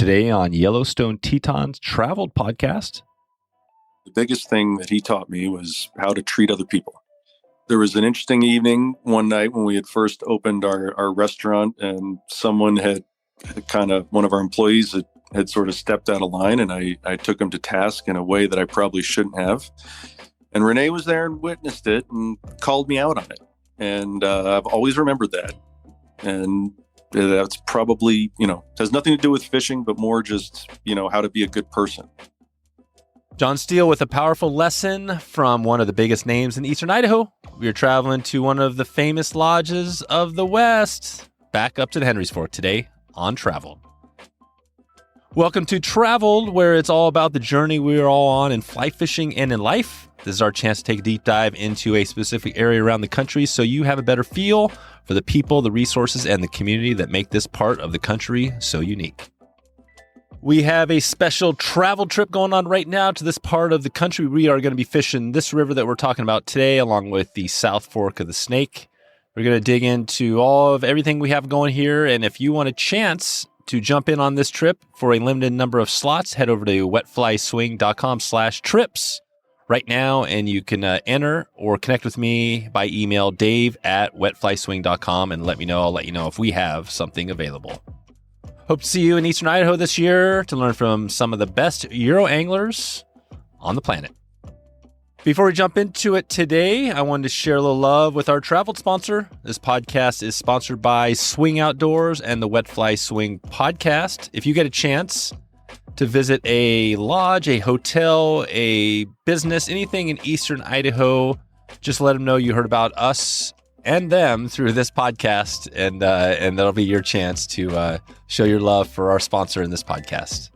Today on Yellowstone Teton's Traveled podcast. The biggest thing that he taught me was how to treat other people. There was an interesting evening one night when we had first opened our restaurant, and someone had one of our employees had sort of stepped out of line, and I took him to task in a way that I probably shouldn't have. And Rene was there and witnessed it and called me out on it. And I've always remembered that. And that's probably, has nothing to do with fishing, but more just, how to be a good person. Jon Stiehl with a powerful lesson from one of the biggest names in Eastern Idaho. We are traveling to one of the famous lodges of the West. Back up to the Henry's Fork today on Traveled. Welcome to Traveled, where it's all about the journey we are all on in fly fishing and in life. This is our chance to take a deep dive into a specific area around the country so you have a better feel for the people, the resources, and the community that make this part of the country so unique. We have a special travel trip going on right now to this part of the country. We are going to be fishing this river that we're talking about today, along with the South Fork of the Snake. We're going to dig into all of everything we have going here, and if you want a chance to jump in on this trip for a limited number of slots, head over to wetflyswing.com/trips right now, and you can enter or connect with me by email, dave@wetflyswing.com, and let me know. I'll let you know if we have something available. Hope to see you in Eastern Idaho this year to learn from some of the best Euro anglers on the planet. Before we jump into it today, I wanted to share a little love with our travel sponsor. This podcast is sponsored by Swing Outdoors and the Wet Fly Swing podcast. If you get a chance to visit a lodge, a hotel, a business, anything in Eastern Idaho, just let them know you heard about us and them through this podcast, and that'll be your chance to show your love for our sponsor in this podcast.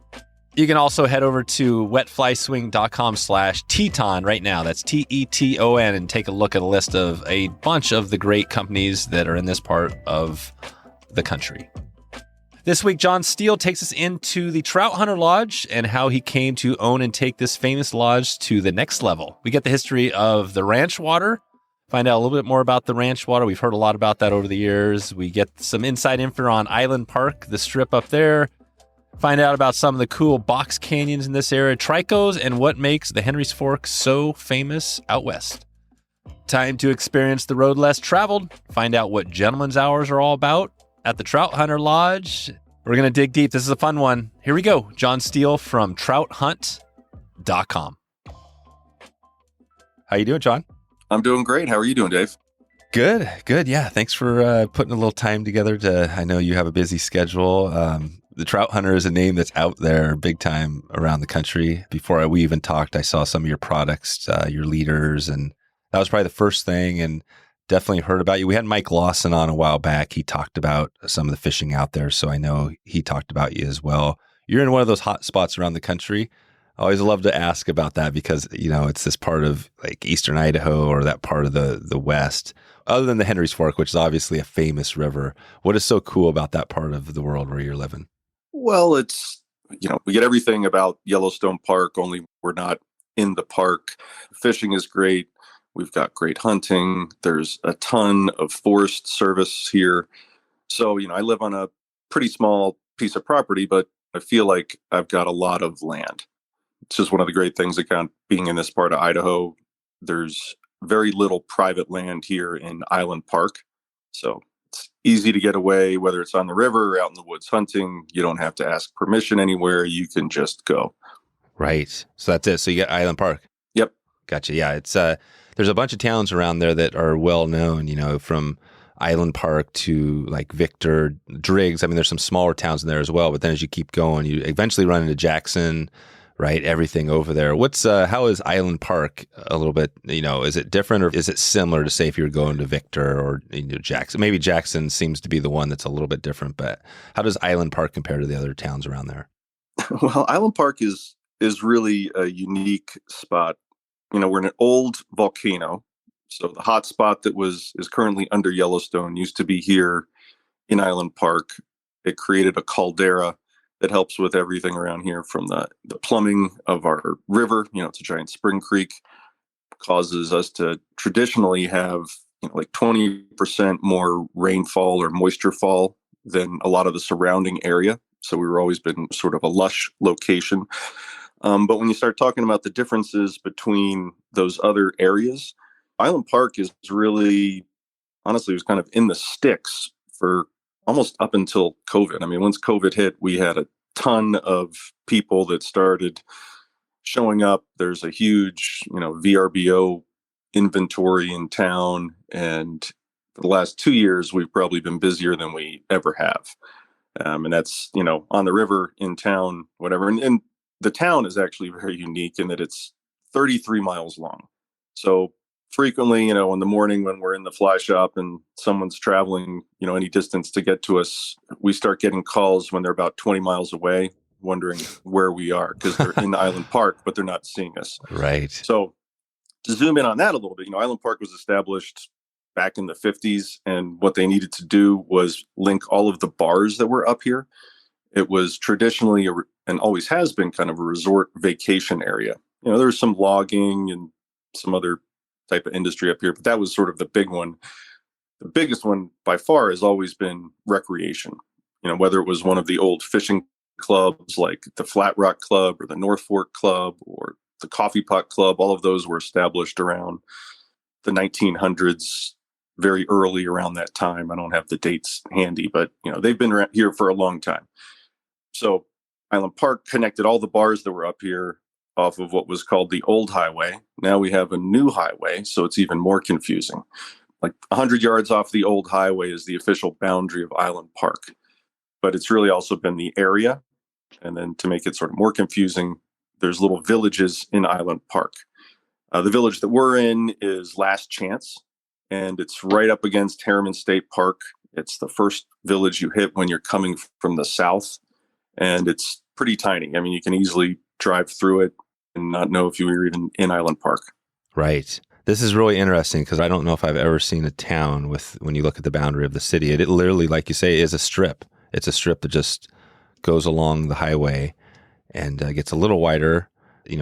You can also head over to wetflyswing.com/Teton right now. That's Teton, and take a look at a list of a bunch of the great companies that are in this part of the country. This week, Jon Stiehl takes us into the TroutHunter Lodge and how he came to own and take this famous lodge to the next level. We get the history of the ranch water, find out a little bit more about the ranch water. We've heard a lot about that over the years. We get some inside info on Island Park, the strip up there. Find out about some of the cool box canyons in this area, tricos, and what makes the Henry's Fork so famous out west. Time to experience the road less traveled. Find out what gentleman's hours are all about at the TroutHunter Lodge. We're going to dig deep. This is a fun one. Here we go. Jon Stiehl from TroutHunt.com. How you doing, Jon? I'm doing great. How are you doing, Dave? Good. Yeah, thanks for putting a little time together. I know you have a busy schedule. The Trout Hunter is a name that's out there big time around the country. Before we even talked, I saw some of your products, your leaders, and that was probably the first thing, and definitely heard about you. We had Mike Lawson on a while back. He talked about some of the fishing out there, so I know he talked about you as well. You're in one of those hot spots around the country. I always love to ask about that because, it's this part of like Eastern Idaho or that part of the West, other than the Henry's Fork, which is obviously a famous river. What is so cool about that part of the world where you're living? Well, it's, we get everything about Yellowstone Park, only we're not in the park. Fishing is great. We've got great hunting. There's a ton of forest service here. So, I live on a pretty small piece of property, but I feel like I've got a lot of land. It's just one of the great things about being in this part of Idaho. There's very little private land here in Island Park. So it's easy to get away, whether it's on the river or out in the woods hunting. You don't have to ask permission anywhere. You can just go. Right. So that's it. So you got Island Park. Yep. Gotcha. Yeah. It's there's a bunch of towns around there that are well known, from Island Park to like Victor, Driggs. I mean, there's some smaller towns in there as well. But then as you keep going, you eventually run into Jackson, right? Everything over there. How is Island Park a little bit, is it different or is it similar to say if you're going to Victor or Jackson? Maybe Jackson seems to be the one that's a little bit different, but how does Island Park compare to the other towns around there? Well, Island Park is really a unique spot. We're in an old volcano. So the hot spot that is currently under Yellowstone used to be here in Island Park. It created a caldera that helps with everything around here, from the plumbing of our river. It's a giant spring creek, causes us to traditionally have like 20% more rainfall or moisture fall than a lot of the surrounding area. So we've always been sort of a lush location. But when you start talking about the differences between those other areas, Island Park is really, honestly, it was kind of in the sticks for almost up until COVID. I mean, once COVID hit, we had a ton of people that started showing up. There's a huge, VRBO inventory in town. And for the last 2 years, we've probably been busier than we ever have. And that's, on the river, in town, whatever. And the town is actually very unique in that it's 33 miles long. So frequently, in the morning when we're in the fly shop and someone's traveling, any distance to get to us, we start getting calls when they're about 20 miles away, wondering where we are because they're in the Island Park, but they're not seeing us. Right. So to zoom in on that a little bit, Island Park was established back in the 50s, and what they needed to do was link all of the bars that were up here. It was traditionally and always has been kind of a resort vacation area. There's some logging and some other type of industry up here, but that was sort of the big one. The biggest one by far has always been recreation. Whether it was one of the old fishing clubs like the Flat Rock Club or the North Fork Club or the Coffee Pot Club, all of those were established around the 1900s, very early around that time. I don't have the dates handy, but they've been around here for a long time. So Island Park connected all the bars that were up here off of what was called the old highway. Now we have a new highway, so it's even more confusing. Like 100 yards off the old highway is the official boundary of Island Park, but it's really also been the area. And then to make it sort of more confusing, there's little villages in Island Park. The village that we're in is Last Chance, and it's right up against Harriman State Park. It's the first village you hit when you're coming from the south, and it's pretty tiny. I mean, you can easily drive through it and not know if you were even in Island Park. Right. This is really interesting because I don't know if I've ever seen a town when you look at the boundary of the city, it literally, like you say, is a strip. It's a strip that just goes along the highway and gets a little wider,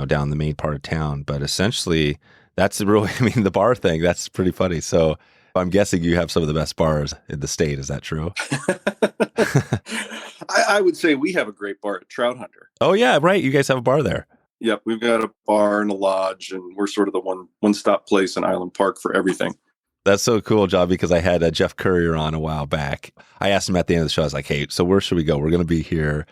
down the main part of town. But essentially, that's really, the bar thing, that's pretty funny. So I'm guessing you have some of the best bars in the state. Is that true? I would say we have a great bar at TroutHunter. Oh, yeah, right. You guys have a bar there. Yep, we've got a bar and a lodge, and we're sort of the one-stop place in Island Park for everything. That's so cool, John, because I had Jeff Currier on a while back. I asked him at the end of the show, I was like, hey, so where should we go? We're going to be here.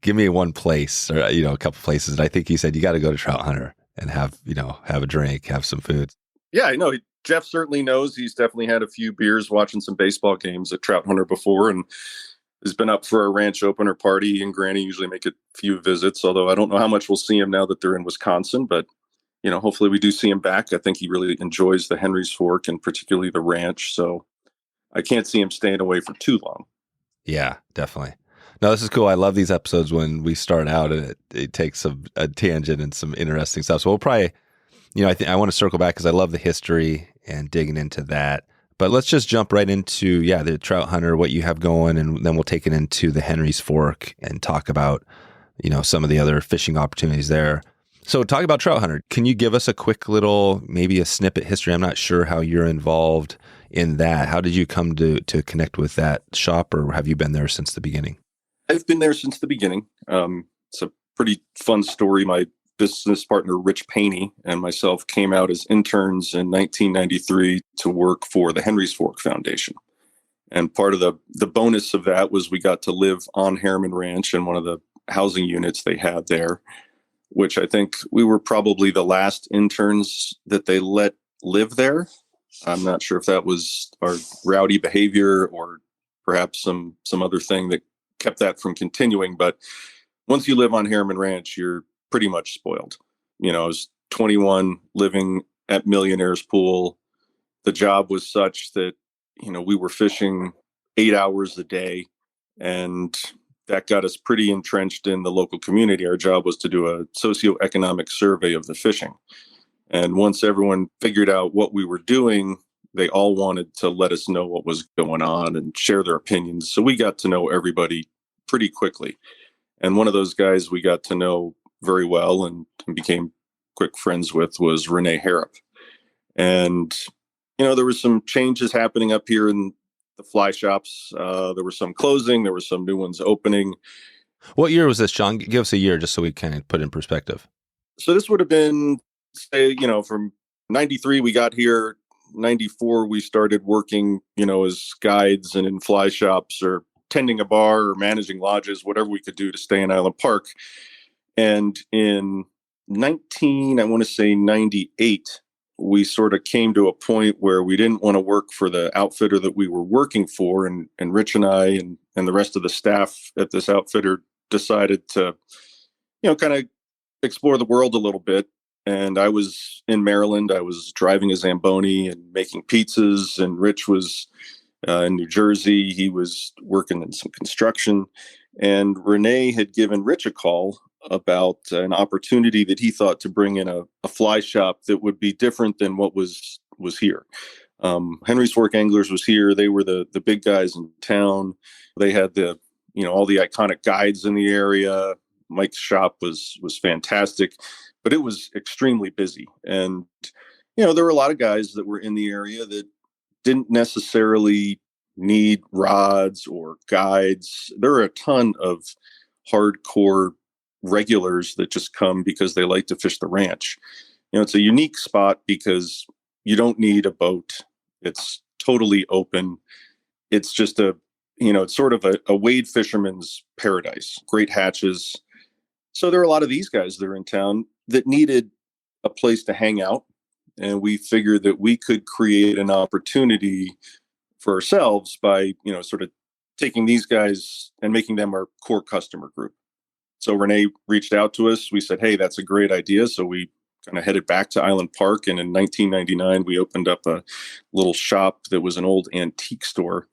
Give me one place or, a couple places. And I think he said, you got to go to TroutHunter and have a drink, have some food. Yeah, I know. Jeff certainly knows. He's definitely had a few beers watching some baseball games at TroutHunter before and has been up for a ranch opener party. And Granny usually make a few visits, although I don't know how much we'll see him now that they're in Wisconsin. But, hopefully we do see him back. I think he really enjoys the Henry's Fork and particularly the ranch. So I can't see him staying away for too long. Yeah, definitely. No, this is cool. I love these episodes when we start out and it takes a tangent and some interesting stuff. So we'll probably, I want to circle back because I love the history and digging into that. But let's just jump right into, the TroutHunter, what you have going, and then we'll take it into the Henry's Fork and talk about, some of the other fishing opportunities there. So talk about TroutHunter. Can you give us a quick little, maybe a snippet history? I'm not sure how you're involved in that. How did you come to connect with that shop, or have you been there since the beginning? I've been there since the beginning. It's a pretty fun story. My business partner, Rich Paini, and myself came out as interns in 1993 to work for the Henry's Fork Foundation. And part of the bonus of that was we got to live on Harriman Ranch in one of the housing units they had there, which I think we were probably the last interns that they let live there. I'm not sure if that was our rowdy behavior or perhaps some other thing that kept that from continuing. But once you live on Harriman Ranch, you're pretty much spoiled. I was 21, living at Millionaire's Pool. The job was such that, we were fishing 8 hours a day, and that got us pretty entrenched in the local community. Our job was to do a socio-economic survey of the fishing. And once everyone figured out what we were doing, they all wanted to let us know what was going on and share their opinions. So we got to know everybody pretty quickly. And one of those guys we got to know very well and became quick friends with was Rene Harrop. And, there were some changes happening up here in the fly shops. There was some closing. There were some new ones opening. What year was this, John? Give us a year just so we can put it in perspective. So this would have been, say, from 93 we got here, 94 we started working, as guides and in fly shops or tending a bar or managing lodges, whatever we could do to stay in Island Park. And in I want to say 98, we sort of came to a point where we didn't want to work for the outfitter that we were working for. And Rich and I and the rest of the staff at this outfitter decided to, kind of explore the world a little bit. And I was in Maryland. I was driving a Zamboni and making pizzas. And Rich was in New Jersey. He was working in some construction. And Rene had given Rich a call about an opportunity that he thought to bring in a fly shop that would be different than what was here. Henry's Fork Anglers was here. They were the big guys in town. They had all the iconic guides in the area. Mike's shop was fantastic, but it was extremely busy. And, there were a lot of guys that were in the area that didn't necessarily need rods or guides. There are a ton of hardcore regulars that just come because they like to fish the ranch. It's a unique spot because you don't need a boat. It's totally open. It's just it's sort of a wade fisherman's paradise. Great hatches. So there are a lot of these guys that are in town that needed a place to hang out. And we figured that we could create an opportunity for ourselves by, sort of taking these guys and making them our core customer group. So Rene reached out to us. We said, hey, that's a great idea. So we kind of headed back to Island Park. And in 1999, we opened up a little shop that was an old antique store.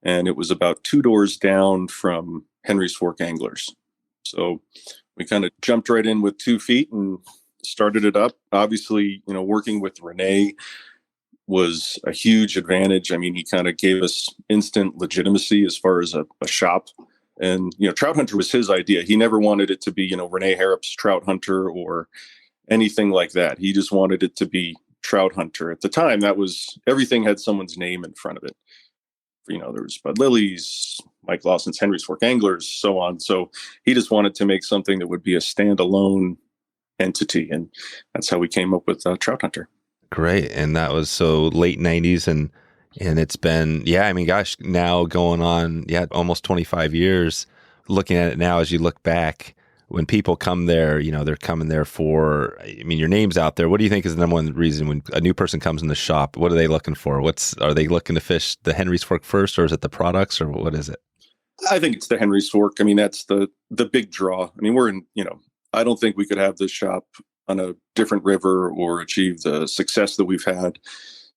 And it was about 2 doors down from Henry's Fork Anglers. So we kind of jumped right in with 2 feet and started it up. Obviously, working with Rene was a huge advantage. I mean, he kind of gave us instant legitimacy as far as a shop. And, TroutHunter was his idea. He never wanted it to be, Rene Harrop's TroutHunter or anything like that. He just wanted it to be TroutHunter. At the time, everything had someone's name in front of it. There was Bud Lilly's, Mike Lawson's Henry's Fork Anglers, so on. So he just wanted to make something that would be a standalone entity. And that's how we came up with TroutHunter. Great. And that was so late 90s. And it's been, now going on, almost 25 years. Looking at it now, as you look back, when people come there, they're coming there for, your name's out there. What do you think is the number one reason when a new person comes in the shop? What are they looking for? Are they looking to fish the Henry's Fork first, or is it the products, or what is it? I think it's the Henry's Fork. That's the big draw. We're in, I don't think we could have this shop on a different river or achieve the success that we've had.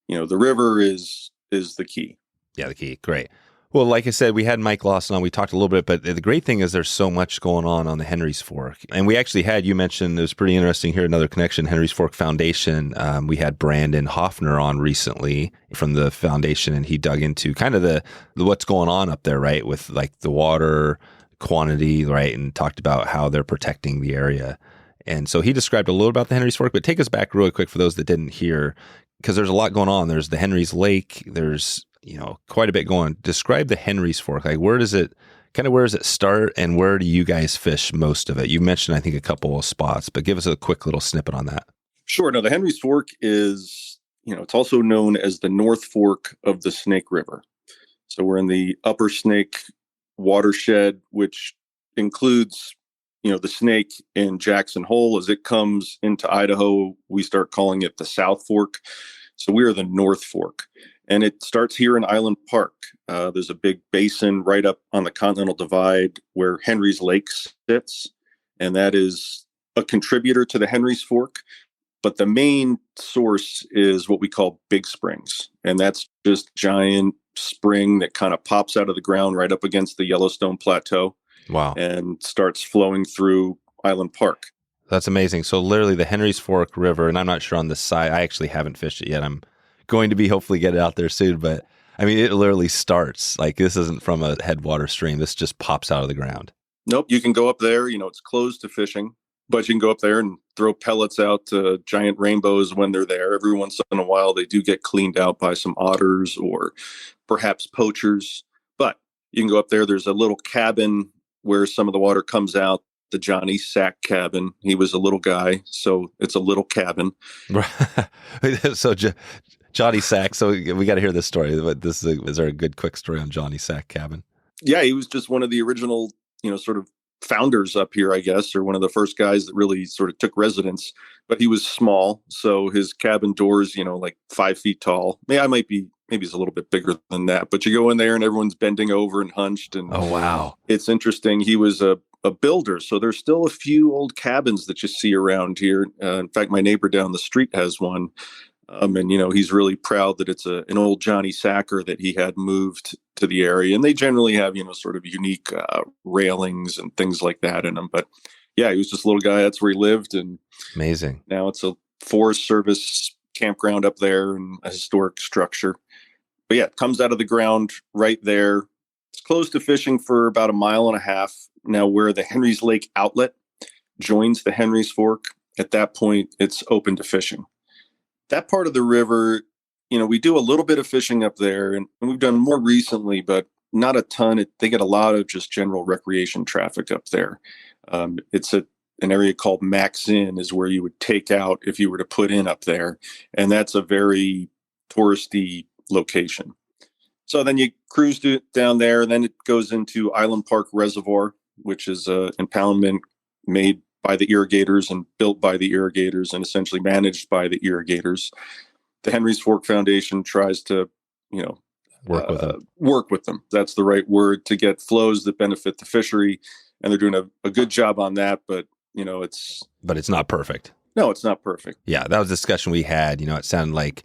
The river is the key. Yeah, the key. Great. Well, like I said, we had Mike Lawson on. We talked a little bit, but the great thing is there's so much going on the Henry's Fork. And we actually had, you mentioned, it was pretty interesting here, another connection, Henry's Fork Foundation. We had Brandon Hoffner on recently from the foundation, and he dug into kind of the what's going on up there, right, with like the water quantity, right, and talked about how they're protecting the area. And so he described a little about the Henry's Fork, but take us back really quick for those that didn't hear, because there's a lot going on. There's the Henry's Lake. There's quite a bit going. Describe the Henry's Fork. Like, where does it start, and where do you guys fish most of it? You mentioned, I think, a couple of spots, but give us a quick little snippet on that. Sure. No, the Henry's Fork is, it's also known as the North Fork of the Snake River. So we're in the Upper Snake watershed, which includes, the Snake in Jackson Hole. As it comes into Idaho, we start calling it the South Fork. So we are the North Fork. And it starts here in Island Park. There's a big basin right up on the Continental Divide where Henry's Lake sits. And that is a contributor to the Henry's Fork. But the main source is what we call Big Springs. And that's just giant spring that kind of pops out of the ground right up against the Yellowstone Plateau. Wow. And starts flowing through Island Park. That's amazing. So literally the Henry's Fork River, and I'm not sure on the side, I actually haven't fished it yet. I'm going to be hopefully get it out there soon, but it literally starts, like, this isn't from a headwater stream. This just pops out of the ground. Nope. You can go up there, it's closed to fishing, but you can go up there and throw pellets out to giant rainbows when they're there. Every once in a while, they do get cleaned out by some otters or perhaps poachers, but you can go up there. There's a little cabin where some of the water comes out, the Johnny Sack cabin. He was a little guy, so it's a little cabin. So Johnny Sack. So we got to hear this story. But is there a good quick story on Johnny Sack cabin? Yeah, he was just one of the original, sort of founders up here, I guess, or one of the first guys that really sort of took residence. But he was small, so his cabin doors, like 5 feet tall. Maybe it's a little bit bigger than that. But you go in there and everyone's bending over and hunched. And oh wow, it's interesting. He was a builder, so there's still a few old cabins that you see around here. In fact, my neighbor down the street has one. And he's really proud that it's an old Johnny Sacker that he had moved to the area, and they generally have sort of unique railings and things like that in them. But yeah, he was just a little guy. That's where he lived, and amazing. Now it's a Forest Service campground up there and a historic structure. But yeah, it comes out of the ground right there. It's close to fishing for about 1.5 miles. Now, where the Henry's Lake outlet joins the Henry's Fork, at that point, it's open to fishing. That part of the river, we do a little bit of fishing up there, and we've done more recently, but not a ton. They get a lot of just general recreation traffic up there. It's an area called Max Inn is where you would take out if you were to put in up there, and that's a very touristy location. So then you cruise down there, and then it goes into Island Park Reservoir, which is an impoundment made by the irrigators and built by the irrigators and essentially managed by the irrigators. The Henry's Fork Foundation tries to, work with them. That's the right word, to get flows that benefit the fishery. And they're doing a good job on that, but it's not perfect. No, it's not perfect. Yeah, that was a discussion we had. It sounded like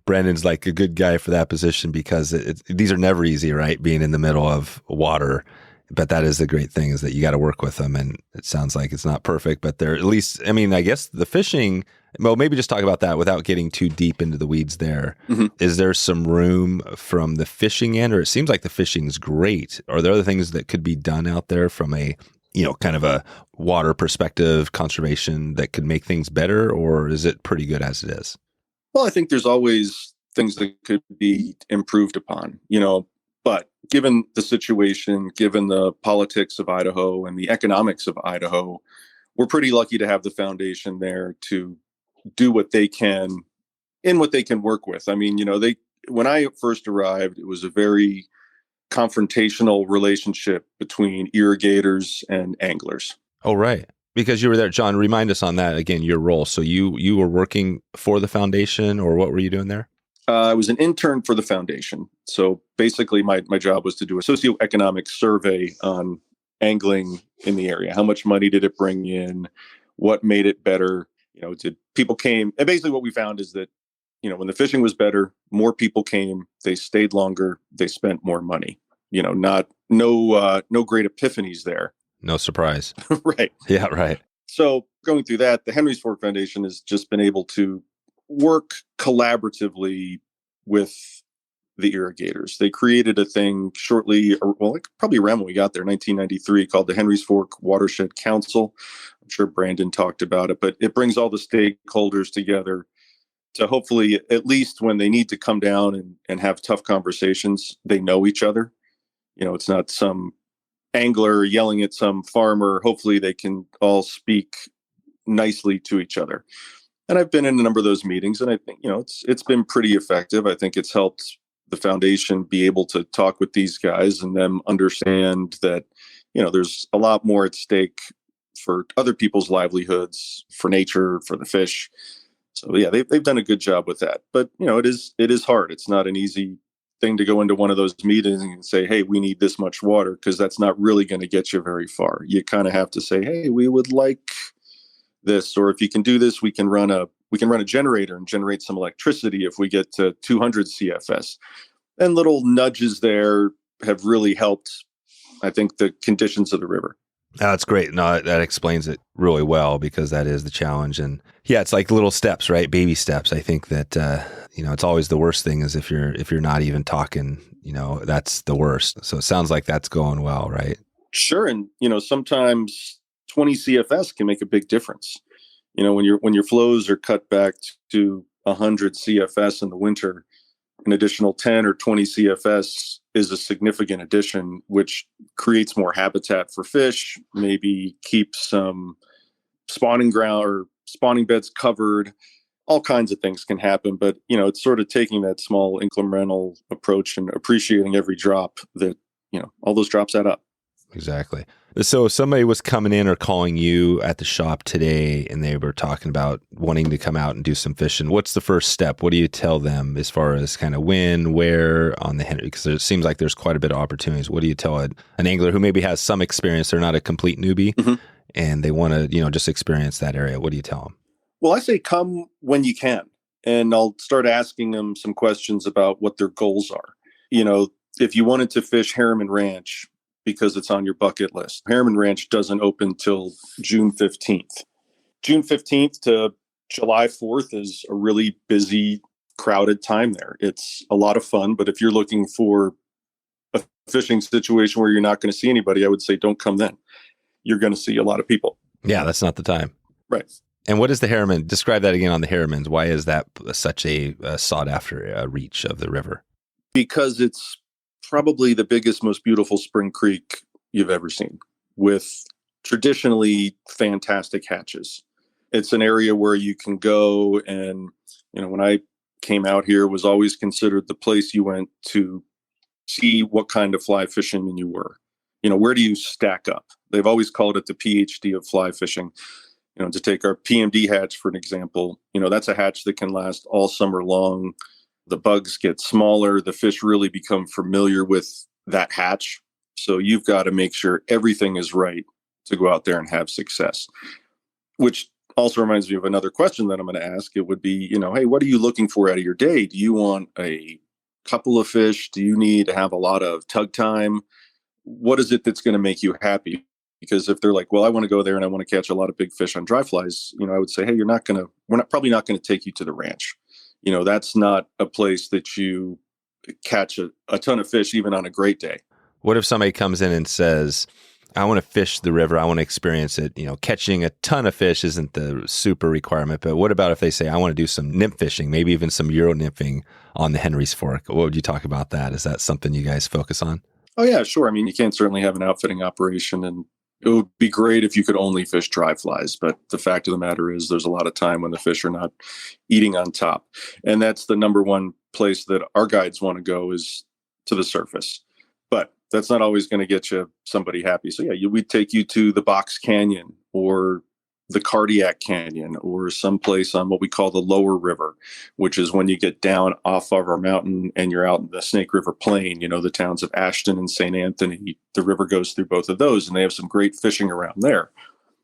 Brandon's like a good guy for that position because these are never easy, right? Being in the middle of water. But that is the great thing, is that you got to work with them. And it sounds like it's not perfect, but they're at least, I guess the fishing, well, maybe just talk about that without getting too deep into the weeds there. Mm-hmm. Is there some room from the fishing end, or it seems like the fishing's great? Are there other things that could be done out there from a, kind of a water perspective, conservation, that could make things better, or is it pretty good as it is? Well, I think there's always things that could be improved upon, but given the situation, given the politics of Idaho and the economics of Idaho, we're pretty lucky to have the foundation there to do what they can in what they can work with. When I first arrived, it was a very confrontational relationship between irrigators and anglers. Oh, right. Because you were there. John, remind us on that again, your role. So you were working for the foundation, or what were you doing there? I was an intern for the foundation. So basically my job was to do a socio-economic survey on angling in the area. How much money did it bring in? What made it better? Did people came? And basically what we found is that, when the fishing was better, more people came, they stayed longer, they spent more money. No great epiphanies there. No surprise. Right. Yeah, right. So going through that, the Henry's Fork Foundation has just been able to work collaboratively with the irrigators. They created a thing probably around when we got there, 1993, called the Henry's Fork Watershed Council. I'm sure Brandon talked about it, but it brings all the stakeholders together to hopefully, at least when they need to come down and have tough conversations, they know each other. It's not some angler yelling at some farmer. Hopefully they can all speak nicely to each other. And I've been in a number of those meetings, and I think, it's been pretty effective. I think it's helped the foundation be able to talk with these guys and them understand that, there's a lot more at stake for other people's livelihoods, for nature, for the fish. So yeah, they've done a good job with that. But, it is hard. It's not an easy thing to go into one of those meetings and say, hey, we need this much water, because that's not really going to get you very far. You kind of have to say, hey, we would like this, or if you can do this, we can run a generator and generate some electricity if we get to 200 CFS. And little nudges there have really helped, I think, the conditions of the river. That's great. No, that explains it really well, because that is the challenge. And yeah, it's like little steps, right? Baby steps. I think that, it's always the worst thing is if you're not even talking, that's the worst. So it sounds like that's going well, right? Sure. And, sometimes 20 CFS can make a big difference. When your flows are cut back to 100 CFS in the winter, an additional 10 or 20 CFS is a significant addition, which creates more habitat for fish, maybe keeps some spawning ground or spawning beds covered. All kinds of things can happen, but it's sort of taking that small incremental approach and appreciating every drop that, all those drops add up. Exactly. So if somebody was coming in or calling you at the shop today and they were talking about wanting to come out and do some fishing, what's the first step? What do you tell them as far as kind of when, where on the Henry? Because it seems like there's quite a bit of opportunities. What do you tell an angler who maybe has some experience, they're not a complete newbie, and they want to, just experience that area? What do you tell them? Well, I say come when you can, and I'll start asking them some questions about what their goals are. If you wanted to fish Harriman Ranch, because it's on your bucket list. Harriman Ranch doesn't open till June 15th. June 15th to July 4th is a really busy, crowded time there. It's a lot of fun, but if you're looking for a fishing situation where you're not going to see anybody, I would say don't come then. You're going to see a lot of people. Yeah, that's not the time. Right. And what is the Harriman? Describe that again on the Harrimans. Why is that such a sought after reach of the river? Because it's probably the biggest, most beautiful spring creek you've ever seen, with traditionally fantastic hatches. It's an area where you can go and, when I came out here, it was always considered the place you went to see what kind of fly fisherman you were. Where do you stack up? They've always called it the PhD of fly fishing. To take our PMD hatch, for an example, that's a hatch that can last all summer long. The bugs get smaller. The fish really become familiar with that hatch. So you've got to make sure everything is right to go out there and have success, which also reminds me of another question that I'm going to ask. It would be, hey, what are you looking for out of your day? Do you want a couple of fish? Do you need to have a lot of tug time? What is it that's going to make you happy? Because if they're like, well, I want to go there and I want to catch a lot of big fish on dry flies, I would say, hey, we're probably not going to take you to the ranch. That's not a place that you catch a ton of fish, even on a great day. What if somebody comes in and says, I want to fish the river, I want to experience it. Catching a ton of fish isn't the super requirement, but what about if they say, I want to do some nymph fishing, maybe even some Euro nymphing on the Henry's Fork? What would you talk about that? Is that something you guys focus on? Oh, yeah, sure. I mean, you can certainly have an outfitting operation, and it would be great if you could only fish dry flies. But the fact of the matter is there's a lot of time when the fish are not eating on top. And that's the number one place that our guides want to go, is to the surface. But that's not always going to get you somebody happy. So yeah, we'd take you to the Box Canyon or the Cardiac Canyon or someplace on what we call the lower river, which is when you get down off of our mountain and you're out in the Snake River Plain, the towns of Ashton and St. Anthony. The river goes through both of those, and they have some great fishing around there.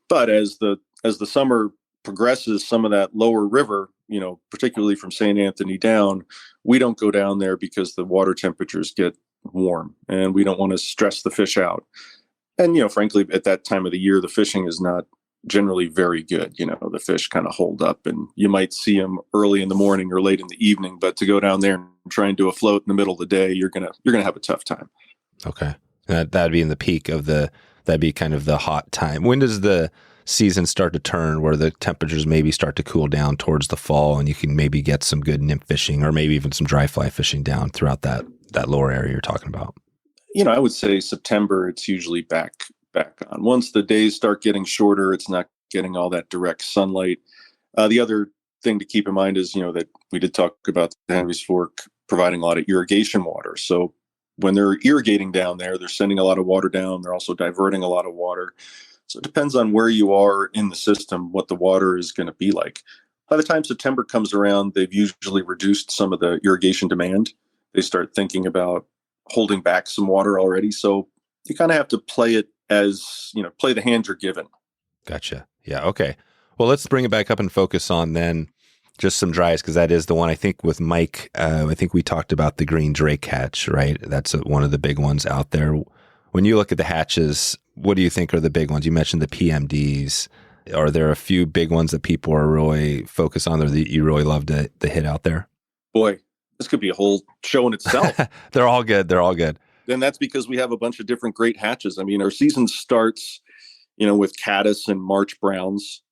But as the summer progresses, some of that lower river, particularly from St. Anthony down, we don't go down there because the water temperatures get warm and we don't want to stress the fish out. And, frankly, at that time of the year, the fishing is not generally very good. The fish kind of hold up, and you might see them early in the morning or late in the evening, but to go down there and try and do a float in the middle of the day, you're going to have a tough time. Okay. That'd be in the peak of that'd be kind of the hot time. When does the season start to turn where the temperatures maybe start to cool down towards the fall and you can maybe get some good nymph fishing or maybe even some dry fly fishing down throughout that lower area you're talking about? I would say September, it's usually back on. Once the days start getting shorter, it's not getting all that direct sunlight. The other thing to keep in mind is, that we did talk about the Henry's Fork providing a lot of irrigation water. So when they're irrigating down there, they're sending a lot of water down. They're also diverting a lot of water. So it depends on where you are in the system, what the water is going to be like. By the time September comes around, they've usually reduced some of the irrigation demand. They start thinking about holding back some water already. So you kind of have to play it as, play the hand you're given. Gotcha. Yeah. Okay. Well, let's bring it back up and focus on then just some dries, because that is the one I think with Mike, I think we talked about the green drake hatch, right? That's one of the big ones out there. When you look at the hatches, what do you think are the big ones? You mentioned the PMDs. Are there a few big ones that people are really focused on or that you really love to hit out there? Boy, this could be a whole show in itself. They're all good. They're all good. And that's because we have a bunch of different great hatches. I mean, our season starts, with caddis and March browns.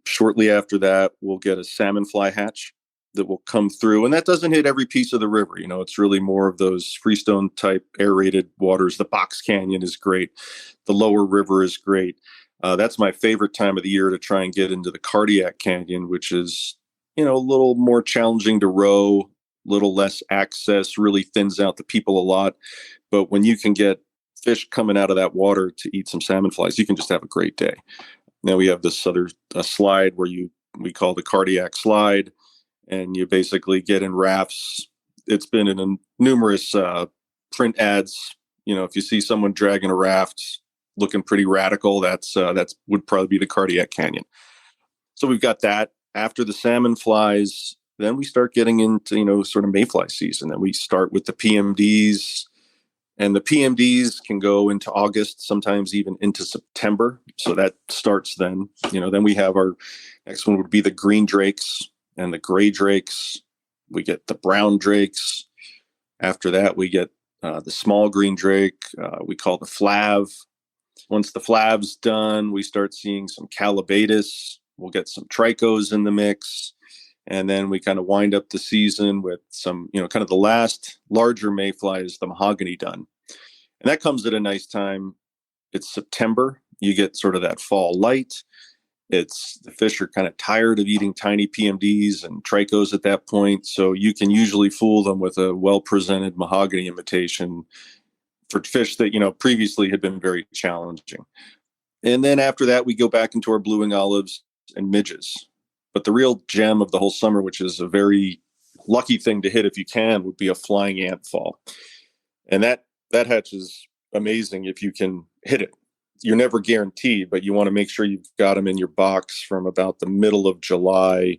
Shortly after that, we'll get a salmon fly hatch. that will come through. And that doesn't hit every piece of the river. It's really more of those freestone type aerated waters. The Box Canyon is great. The lower river is great. That's my favorite time of the year to try and get into the Cardiac Canyon, which is, a little more challenging to row, little less access, really thins out the people a lot. But when you can get fish coming out of that water to eat some salmon flies, you can just have a great day. Now we have this other slide where we call the Cardiac Slide, and you basically get in rafts. It's been in numerous print ads. If you see someone dragging a raft looking pretty radical, that's would probably be the Cardiac Canyon. So we've got that. After the salmon flies, then we start getting into, sort of mayfly season. And we start with the PMDs. And the PMDs can go into August, sometimes even into September. So that starts then. Then we have our next one would be the green drakes and the gray drakes. We get the brown drakes. After that, we get the small green drake. We call the flav. Once the flav's done, we start seeing some calabatus. We'll get some tricos in the mix. And then we kind of wind up the season with some, kind of the last larger mayfly is the mahogany dun. And that comes at a nice time. It's September. You get sort of that fall light. The fish are kind of tired of eating tiny PMDs and tricos at that point. So you can usually fool them with a well-presented mahogany imitation for fish that, previously had been very challenging. And then after that, we go back into our blue-wing olives and midges. But the real gem of the whole summer, which is a very lucky thing to hit if you can, would be a flying ant fall. And that hatch is amazing if you can hit it. You're never guaranteed, but you want to make sure you've got them in your box from about the middle of July,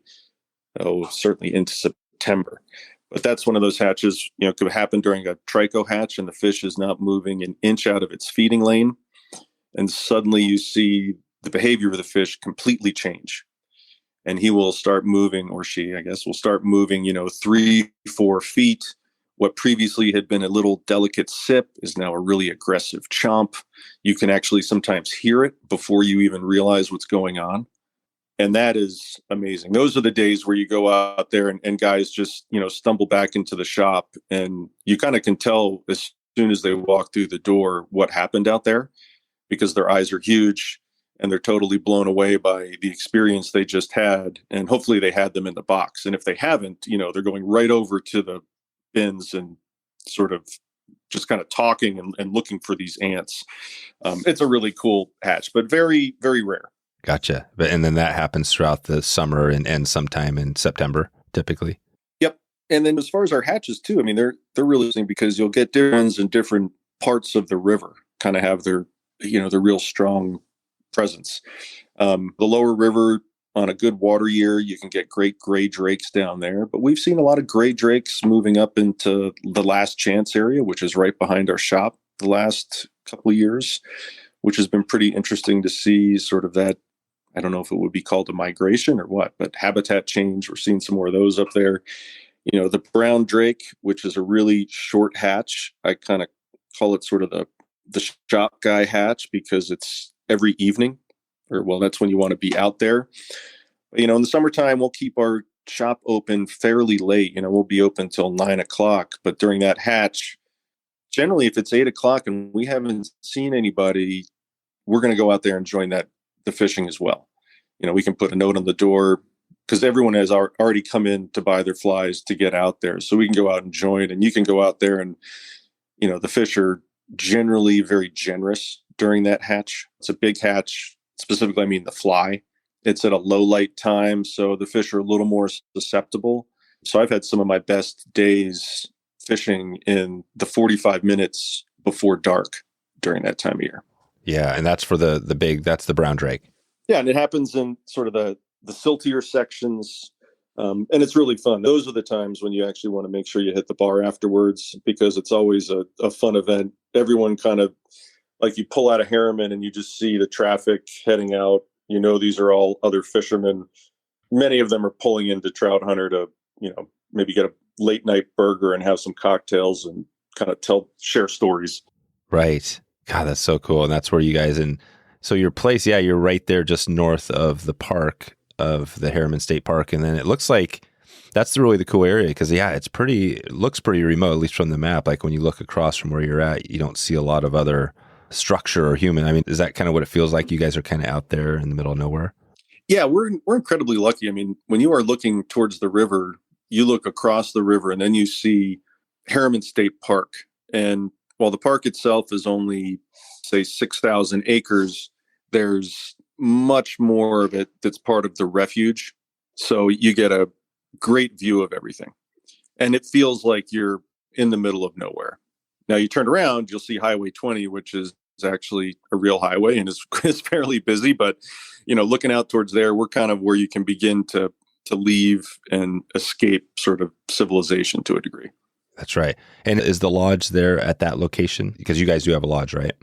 certainly into September. But that's one of those hatches, could happen during a trico hatch and the fish is not moving an inch out of its feeding lane. And suddenly you see the behavior of the fish completely change. And he will start moving, or she, I guess, will start moving, 3-4 feet. What previously had been a little delicate sip is now a really aggressive chomp. You can actually sometimes hear it before you even realize what's going on. And that is amazing. Those are the days where you go out there and guys just, stumble back into the shop and you kind of can tell as soon as they walk through the door what happened out there because their eyes are huge. And they're totally blown away by the experience they just had. And hopefully they had them in the box. And if they haven't, they're going right over to the bins and sort of just kind of talking and looking for these ants. It's a really cool hatch, but very, very rare. Gotcha. And then that happens throughout the summer and sometime in September, typically. Yep. And then as far as our hatches too, they're really interesting because you'll get different ones in different parts of the river, kind of have their real strong presence. The lower river on a good water year, you can get great gray drakes down there, but we've seen a lot of gray drakes moving up into the Last Chance area, which is right behind our shop the last couple of years, which has been pretty interesting to see sort of that. I don't know if it would be called a migration or what, but habitat change. We're seeing some more of those up there. The brown drake, which is a really short hatch. I kind of call it sort of the shop guy hatch because it's every evening, that's when you want to be out there. In the summertime, we'll keep our shop open fairly late. We'll be open till 9:00. But during that hatch, generally, if it's 8:00 and we haven't seen anybody, we're going to go out there and join the fishing as well. We can put a note on the door because everyone has already come in to buy their flies to get out there. So we can go out and join, and you can go out there and, the fish are generally very generous during that hatch. It's a big hatch, specifically, the fly. It's at a low light time, so the fish are a little more susceptible. So I've had some of my best days fishing in the 45 minutes before dark during that time of year. Yeah, and that's for that's the brown drake. Yeah, and it happens in sort of the siltier sections, and it's really fun. Those are the times when you actually want to make sure you hit the bar afterwards because it's always a fun event. Everyone kind of, like you pull out of Harriman and you just see the traffic heading out. These are all other fishermen. Many of them are pulling into TroutHunter to, maybe get a late night burger and have some cocktails and kind of share stories. Right. God, that's so cool. And that's where you guys, and so your place, yeah, you're right there just north of the park of the Harriman State Park. And then it looks like That's really the cool area because, yeah, it looks pretty remote, at least from the map. Like when you look across from where you're at, you don't see a lot of other structure or human. I mean, is that kind of what it feels like? You guys are kind of out there in the middle of nowhere? Yeah, we're incredibly lucky. I mean, when you are looking towards the river, you look across the river and then you see Harriman State Park. And while the park itself is only, say, 6,000 acres, there's much more of it that's part of the refuge. So you get a great view of everything. And it feels like you're in the middle of nowhere. Now you turn around, you'll see Highway 20, which is actually a real highway and is fairly busy. But, looking out towards there, we're kind of where you can begin to leave and escape sort of civilization to a degree. That's right. And is the lodge there at that location? Because you guys do have a lodge, right?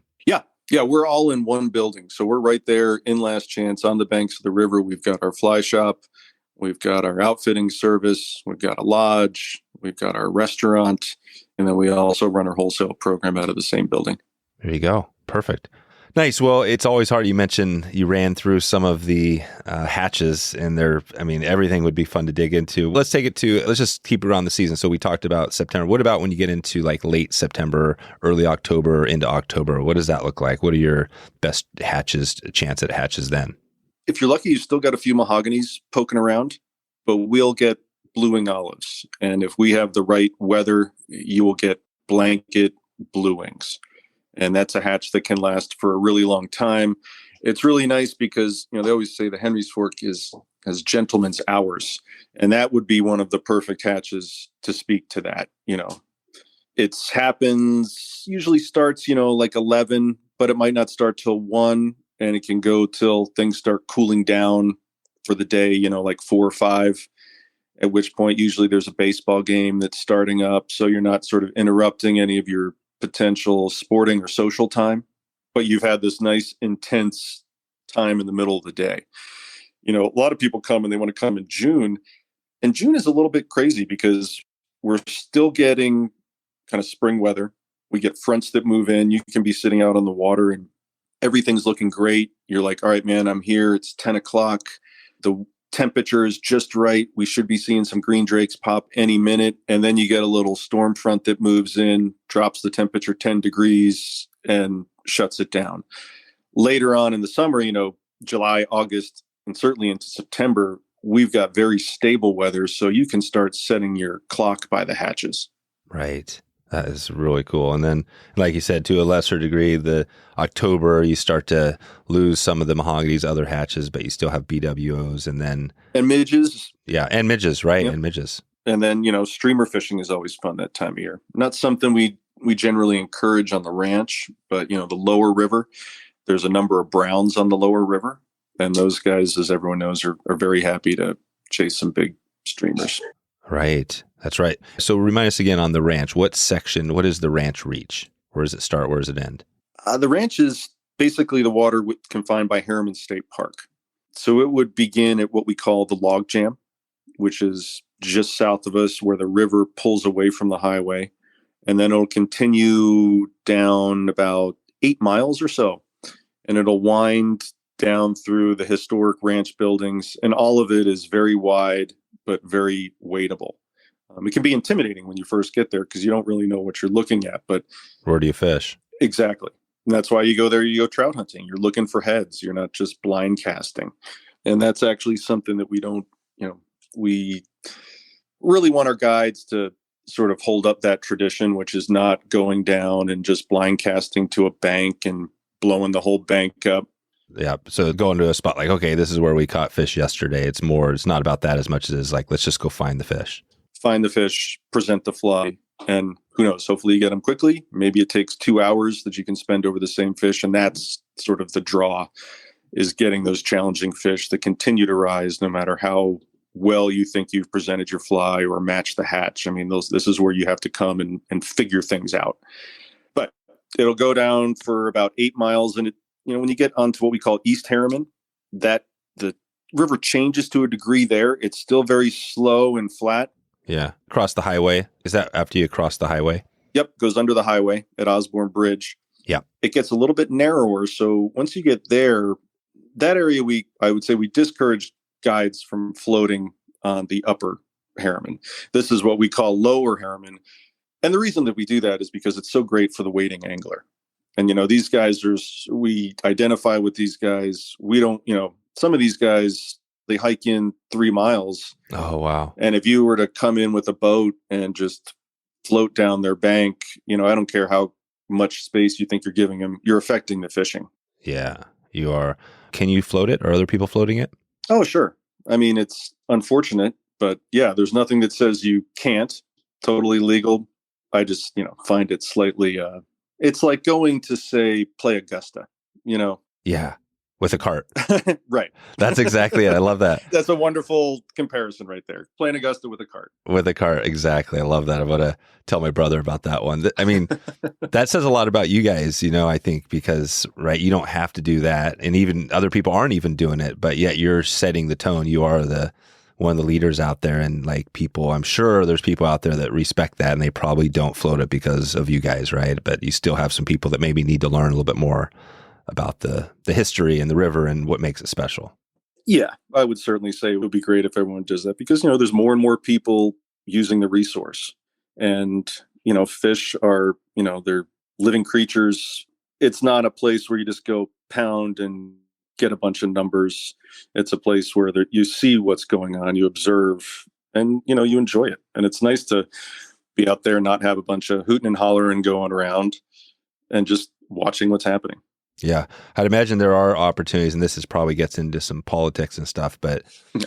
Yeah, we're all in one building. So we're right there in Last Chance on the banks of the river. We've got our fly shop. We've got our outfitting service. We've got a lodge. We've got our restaurant. And then we also run our wholesale program out of the same building. There you go. Perfect. Nice. Well, it's always hard. You mentioned you ran through some of the hatches and everything would be fun to dig into. Let's just keep it around the season. So we talked about September. What about when you get into like late September, early October, into October? What does that look like? What are your best chance at hatches then? If you're lucky, you still got a few mahoganies poking around, but we'll get blueing olives. And if we have the right weather, you will get blanket bluewings. And that's a hatch that can last for a really long time. It's really nice because, they always say the Henry's Fork has gentleman's hours. And that would be one of the perfect hatches to speak to that. Usually starts, like 11, but it might not start till 1. And it can go till things start cooling down for the day, like 4 or 5, at which point usually there's a baseball game that's starting up. So you're not sort of interrupting any of your potential sporting or social time, but you've had this nice intense time in the middle of the day. A lot of people come and they want to come in June, and June is a little bit crazy because we're still getting kind of spring weather. We get fronts that move in. You can be sitting out on the water and everything's looking great. You're like, all right, man, I'm here. It's 10 o'clock. The temperature is just right. We should be seeing some green drakes pop any minute. And then you get a little storm front that moves in, drops the temperature 10 degrees and shuts it down. Later on in the summer, July, August, and certainly into September, we've got very stable weather. So you can start setting your clock by the hatches. Right. That is really cool. And then, like you said, to a lesser degree, the October, you start to lose some of the mahoganies, other hatches, but you still have BWOs and midges. Yeah. And midges, right. Yep. And midges. And then, streamer fishing is always fun that time of year. Not something we generally encourage on the ranch, but, the lower river, there's a number of browns on the lower river. And those guys, as everyone knows, are very happy to chase some big streamers. Right. That's right. So remind us again on the ranch, what does the ranch reach? Where does it start? Where does it end? The ranch is basically the water confined by Harriman State Park. So it would begin at what we call the log jam, which is just south of us where the river pulls away from the highway. And then it'll continue down about 8 miles or so. And it'll wind down through the historic ranch buildings. And all of it is very wide, but very wadeable. It can be intimidating when you first get there because you don't really know what you're looking at. But where do you fish? Exactly. And that's why you go there, you go trout hunting. You're looking for heads. You're not just blind casting. And that's actually something that we don't, we really want our guides to sort of hold up that tradition, which is not going down and just blind casting to a bank and blowing the whole bank up. Yeah. So going to a spot like, okay, this is where we caught fish yesterday. It's not about that as much as it's like, let's just go find the fish. Find the fish, present the fly, and who knows, hopefully you get them quickly. Maybe it takes 2 hours that you can spend over the same fish. And that's sort of the draw, is getting those challenging fish that continue to rise no matter how well you think you've presented your fly or matched the hatch. I mean, this is where you have to come and figure things out. But it'll go down for about 8 miles. And when you get onto what we call East Harriman, that the river changes to a degree there. It's still very slow and flat. Yeah. Cross the highway. Is that after you cross the highway? Yep. Goes under the highway at Osborne Bridge. Yeah. It gets a little bit narrower. So once you get there, that area, I would say we discourage guides from floating on the upper Harriman. This is what we call lower Harriman. And the reason that we do that is because it's so great for the wading angler. And, these guys we identify with these guys. We don't, some of these guys, they hike in 3 miles. Oh, wow. And if you were to come in with a boat and just float down their bank, I don't care how much space you think you're giving them, you're affecting the fishing. Yeah, you are. Can you float it? Are other people floating it? Oh, sure. I mean, it's unfortunate, but yeah, there's nothing that says you can't. Totally legal. I just, find it slightly, it's like going to, say, play Augusta, Yeah, with a cart. Right. That's exactly it. I love that. That's a wonderful comparison right there. Playing Augusta with a cart. With a cart, exactly. I love that. I'm going to tell my brother about that one. I mean, that says a lot about you guys, I think, because, right, you don't have to do that. And even other people aren't even doing it, but yet you're setting the tone. You are one of the leaders out there, and I'm sure there's people out there that respect that, and they probably don't float it because of you guys, right? But you still have some people that maybe need to learn a little bit more about the history and the river and what makes it special. Yeah, I would certainly say it would be great if everyone does that because, there's more and more people using the resource. And, fish are, they're living creatures. It's not a place where you just go pound and get a bunch of numbers. It's a place where you see what's going on, you observe, and, you enjoy it. And it's nice to be out there and not have a bunch of hooting and hollering going around and just watching what's happening. Yeah. I'd imagine there are opportunities, and probably gets into some politics and stuff, but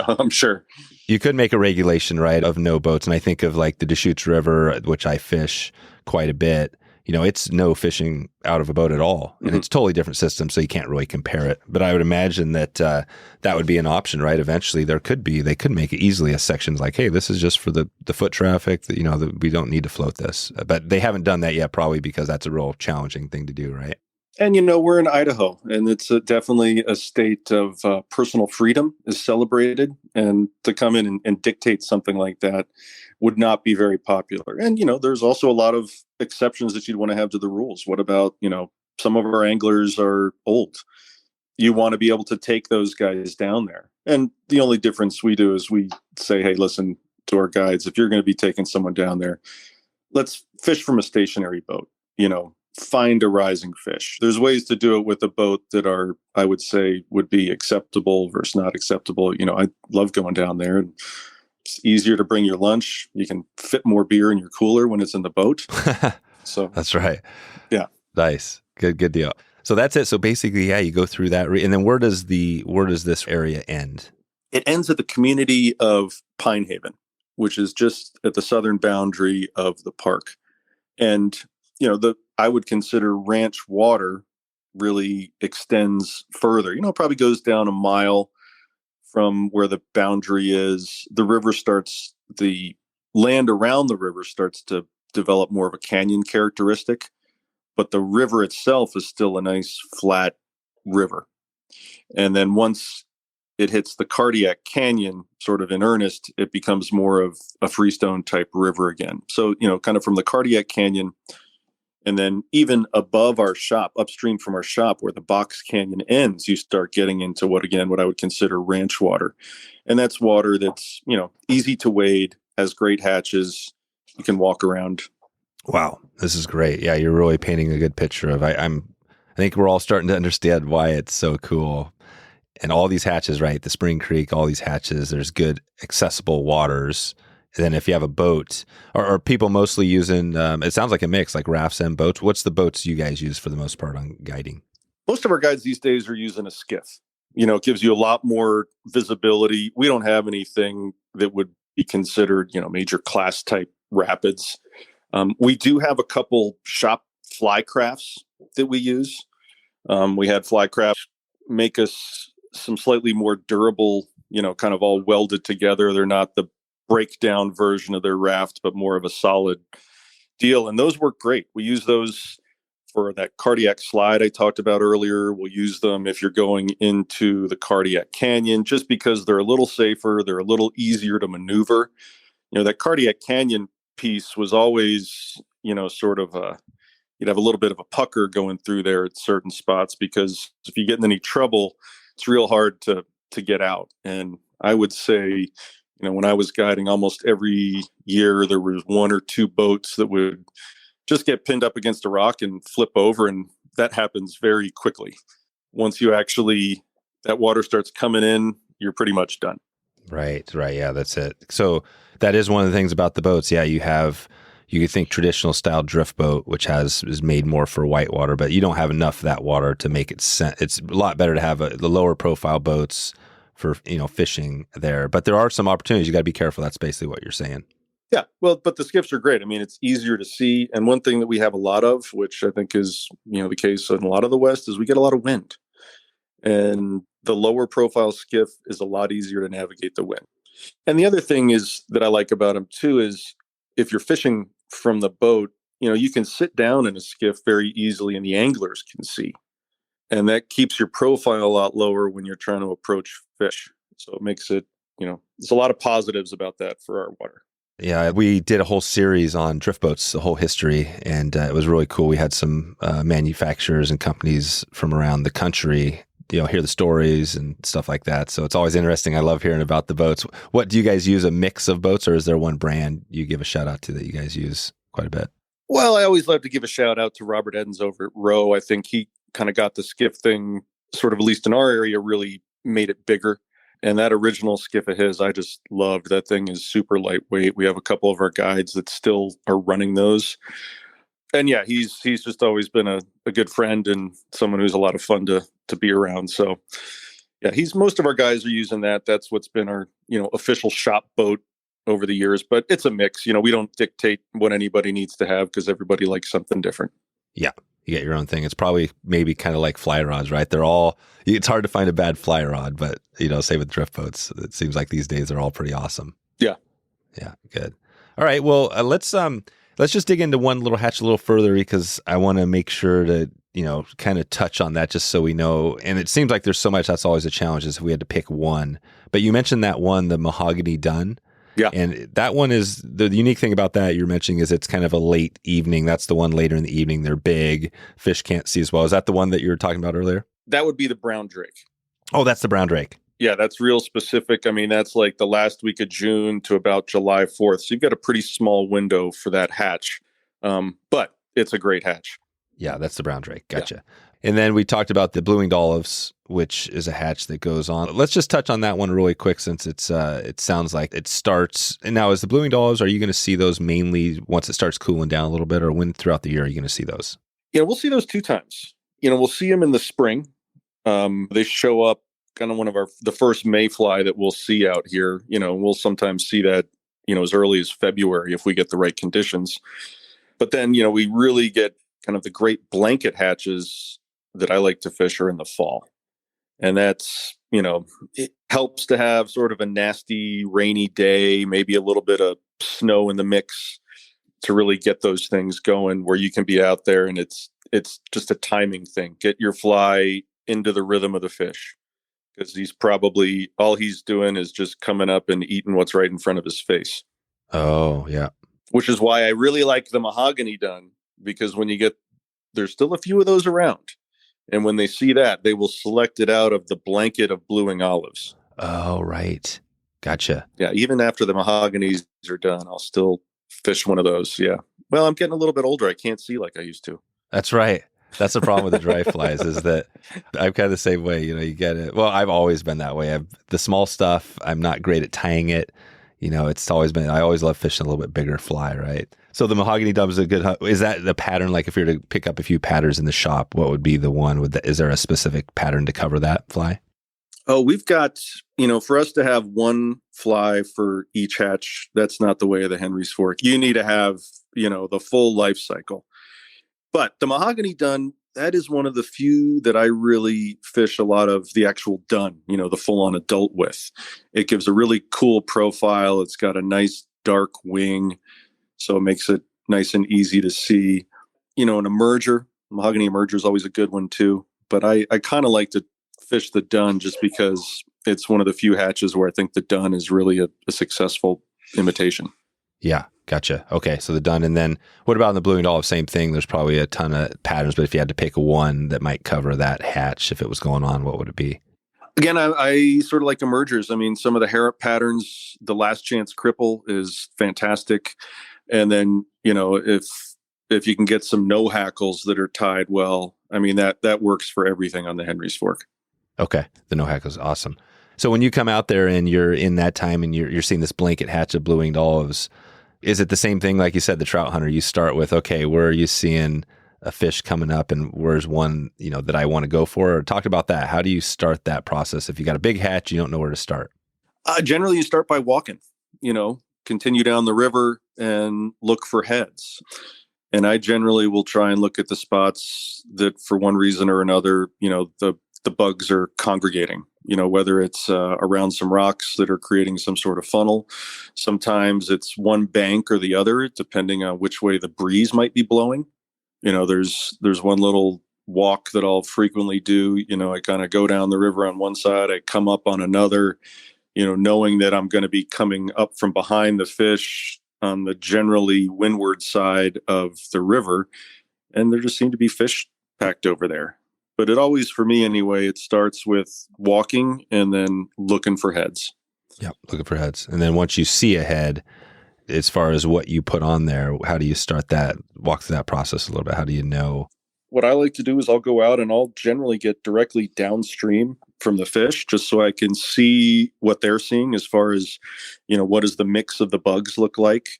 I'm sure you could make a regulation, right, of no boats. And I think of the Deschutes River, which I fish quite a bit. It's no fishing out of a boat at all. And it's a totally different system, so you can't really compare it. But I would imagine that that would be an option, right? Eventually they could make it easily as sections like, hey, this is just for the foot traffic, that we don't need to float this. But they haven't done that yet, probably because that's a real challenging thing to do, right? And, we're in Idaho, and it's definitely a state of personal freedom is celebrated. And to come in and dictate something like that would not be very popular. And, there's also a lot of exceptions that you'd want to have to the rules. What about, some of our anglers are old. You want to be able to take those guys down there. And the only difference we do is we say, hey, listen to our guides. If you're going to be taking someone down there, let's fish from a stationary boat, find a rising fish. There's ways to do it with a boat that are, I would say, would be acceptable versus not acceptable. I love going down there. It's easier to bring your lunch. You can fit more beer in your cooler when it's in the boat. So that's right. Yeah. Nice. Good deal. So that's it. So basically, yeah, you go through that. And then where does this area end? It ends at the community of Pine Haven, which is just at the southern boundary of the park. And, I would consider ranch water really extends further, probably goes down a mile from where the boundary is. The land around the river starts to develop more of a canyon characteristic, but the river itself is still a nice flat river. And then once it hits the Cardiac Canyon sort of in earnest, it becomes more of a freestone type river again. So, kind of from the Cardiac Canyon, and then even above our shop, upstream from our shop where the Box Canyon ends, you start getting into what I would consider ranch water. And that's water that's, easy to wade, has great hatches. You can walk around. Wow. This is great. Yeah. You're really painting a good picture of, I think we're all starting to understand why it's so cool. And all these hatches, right? The Spring Creek, all these hatches, there's good accessible waters. And then if you have a boat, or people mostly using, it sounds like a mix, like rafts and boats. What's the boats you guys use for the most part on guiding? Most of our guides these days are using a skiff. It gives you a lot more visibility. We don't have anything that would be considered, major class type rapids. We do have a couple shop fly crafts that we use. We had fly crafts make us some slightly more durable, kind of all welded together. They're not the breakdown version of their raft, but more of a solid deal. And those work great. We use those for that cardiac slide I talked about earlier. We'll use them if you're going into the Cardiac Canyon, just because they're a little safer. They're a little easier to maneuver. That Cardiac Canyon piece was always, sort of you'd have a little bit of a pucker going through there at certain spots, because if you get in any trouble, it's real hard to get out. And I would say, When I was guiding, almost every year there was one or two boats that would just get pinned up against a rock and flip over. And that happens very quickly. Once that water starts coming in, you're pretty much done. Right. Yeah, that's it. So that is one of the things about the boats. Yeah, you could think traditional style drift boat, which is made more for whitewater, but you don't have enough of that water to make it it's a lot better to have the lower profile boats for, fishing there. But there are some opportunities. You got to be careful. That's basically what you're saying. Yeah. Well, but the skiffs are great. I mean, it's easier to see. And one thing that we have a lot of, which I think is, the case in a lot of the West, is we get a lot of wind. And the lower profile skiff is a lot easier to navigate the wind. And the other thing that I like about them too is if you're fishing from the boat, you can sit down in a skiff very easily and the anglers can see. And that keeps your profile a lot lower when you're trying to approach fish. So it makes it, there's a lot of positives about that for our water. Yeah, we did a whole series on drift boats, the whole history, and it was really cool. We had some manufacturers and companies from around the country, hear the stories and stuff like that. So it's always interesting. I love hearing about the boats. What do you guys use, a mix of boats, or is there one brand you give a shout out to that you guys use quite a bit? Well, I always love to give a shout out to Robert Edens over at Rowe. I think he kind of got the skiff thing sort of, at least in our area, really made it bigger. And that original skiff of his, I just loved. That thing is super lightweight. We have a couple of our guides that still are running those. And yeah, he's just always been a good friend and someone who's a lot of fun to be around. So yeah, most of our guys are using that. That's what's been our, official shop boat over the years, but it's a mix. We don't dictate what anybody needs to have because everybody likes something different. Yeah. You get your own thing. It's probably maybe kind of like fly rods, right? It's hard to find a bad fly rod, but say with drift boats, it seems like these days they're all pretty awesome. Yeah. Yeah. Good. All right. Well, let's just dig into one little hatch a little further because I want to make sure to, kind of touch on that just so we know. And it seems like there's so much that's always a challenge is if we had to pick one. But you mentioned that one, the mahogany dun. Yeah. And that one is the unique thing about that you're mentioning is it's kind of a late evening. That's the one later in the evening. They're big. Fish can't see as well. Is that the one that you were talking about earlier? That would be the brown drake. Oh, that's the brown drake. Yeah, that's real specific. I mean, that's like the last week of June to about July 4th. So you've got a pretty small window for that hatch. But it's a great hatch. Yeah, that's the brown drake. Gotcha. Yeah. And then we talked about the blue-winged olives, which is a hatch that goes on. Let's just touch on that one really quick since it sounds like it starts. And now, is the blue-winged olives, are you going to see those mainly once it starts cooling down a little bit, or when throughout the year are you going to see those? Yeah, we'll see those 2 times. We'll see them in the spring. They show up kind of the first mayfly that we'll see out here. We'll sometimes see that, as early as February if we get the right conditions. But then, we really get kind of the great blanket hatches that I like to fish are in the fall. And that's, it helps to have sort of a nasty rainy day, maybe a little bit of snow in the mix to really get those things going where you can be out there and it's just a timing thing. Get your fly into the rhythm of the fish because all he's doing is just coming up and eating what's right in front of his face. Oh, yeah. Which is why I really like the mahogany dun, because there's still a few of those around. And when they see that, they will select it out of the blanket of blue-winged olives. Oh, right. Gotcha. Yeah, even after the mahoganies are done, I'll still fish one of those. Yeah. Well, I'm getting a little bit older. I can't see like I used to. That's right. That's the problem with the dry flies is that I'm kind of the same way. You get it. Well, I've always been that way. The small stuff, I'm not great at tying it. It's always been, I always love fishing a little bit bigger fly, right? So the mahogany dun is a good hunt. Is that the pattern? Like if you're to pick up a few patterns in the shop, what would be the one is there a specific pattern to cover that fly? Oh, we've got, for us to have one fly for each hatch, that's not the way of the Henry's Fork. You need to have, the full life cycle. But the mahogany dun, that is one of the few that I really fish a lot of the actual dun, the full-on adult with. It gives a really cool profile. It's got a nice dark wing, so it makes it nice and easy to see. An emerger, mahogany emerger is always a good one too. But I kind of like to fish the dun just because it's one of the few hatches where I think the dun is really a successful imitation. Yeah. Gotcha. Okay. So the dun. And then what about in the blue-winged olive? Same thing. There's probably a ton of patterns, but if you had to pick one that might cover that hatch, if it was going on, what would it be? Again, I sort of like emergers. I mean, some of the Harrop patterns, the last chance cripple is fantastic. And then, if you can get some no hackles that are tied well, I mean, that works for everything on the Henry's Fork. Okay. The no hack is awesome. So when you come out there and you're in that time and you're seeing this blanket hatch of blue-winged olives, is it the same thing? Like you said, the trout hunter, you start with, okay, where are you seeing a fish coming up and where's one, that I want to go for? Or talk about that. How do you start that process? If you got a big hatch, you don't know where to start. Generally, you start by walking, continue down the river and look for heads. And I generally will try and look at the spots that for one reason or another, the bugs are congregating, whether it's around some rocks that are creating some sort of funnel. Sometimes it's one bank or the other, depending on which way the breeze might be blowing. There's one little walk that I'll frequently do. I kind of go down the river on one side, I come up on another, knowing that I'm going to be coming up from behind the fish on the generally windward side of the river. And there just seem to be fish packed over there. But it always, for me anyway, it starts with walking and then looking for heads. Yeah, looking for heads. And then once you see a head, as far as what you put on there, how do you start that, walk through that process a little bit? How do you know? What I like to do is I'll go out and I'll generally get directly downstream from the fish just so I can see what they're seeing as far as, what does the mix of the bugs look like?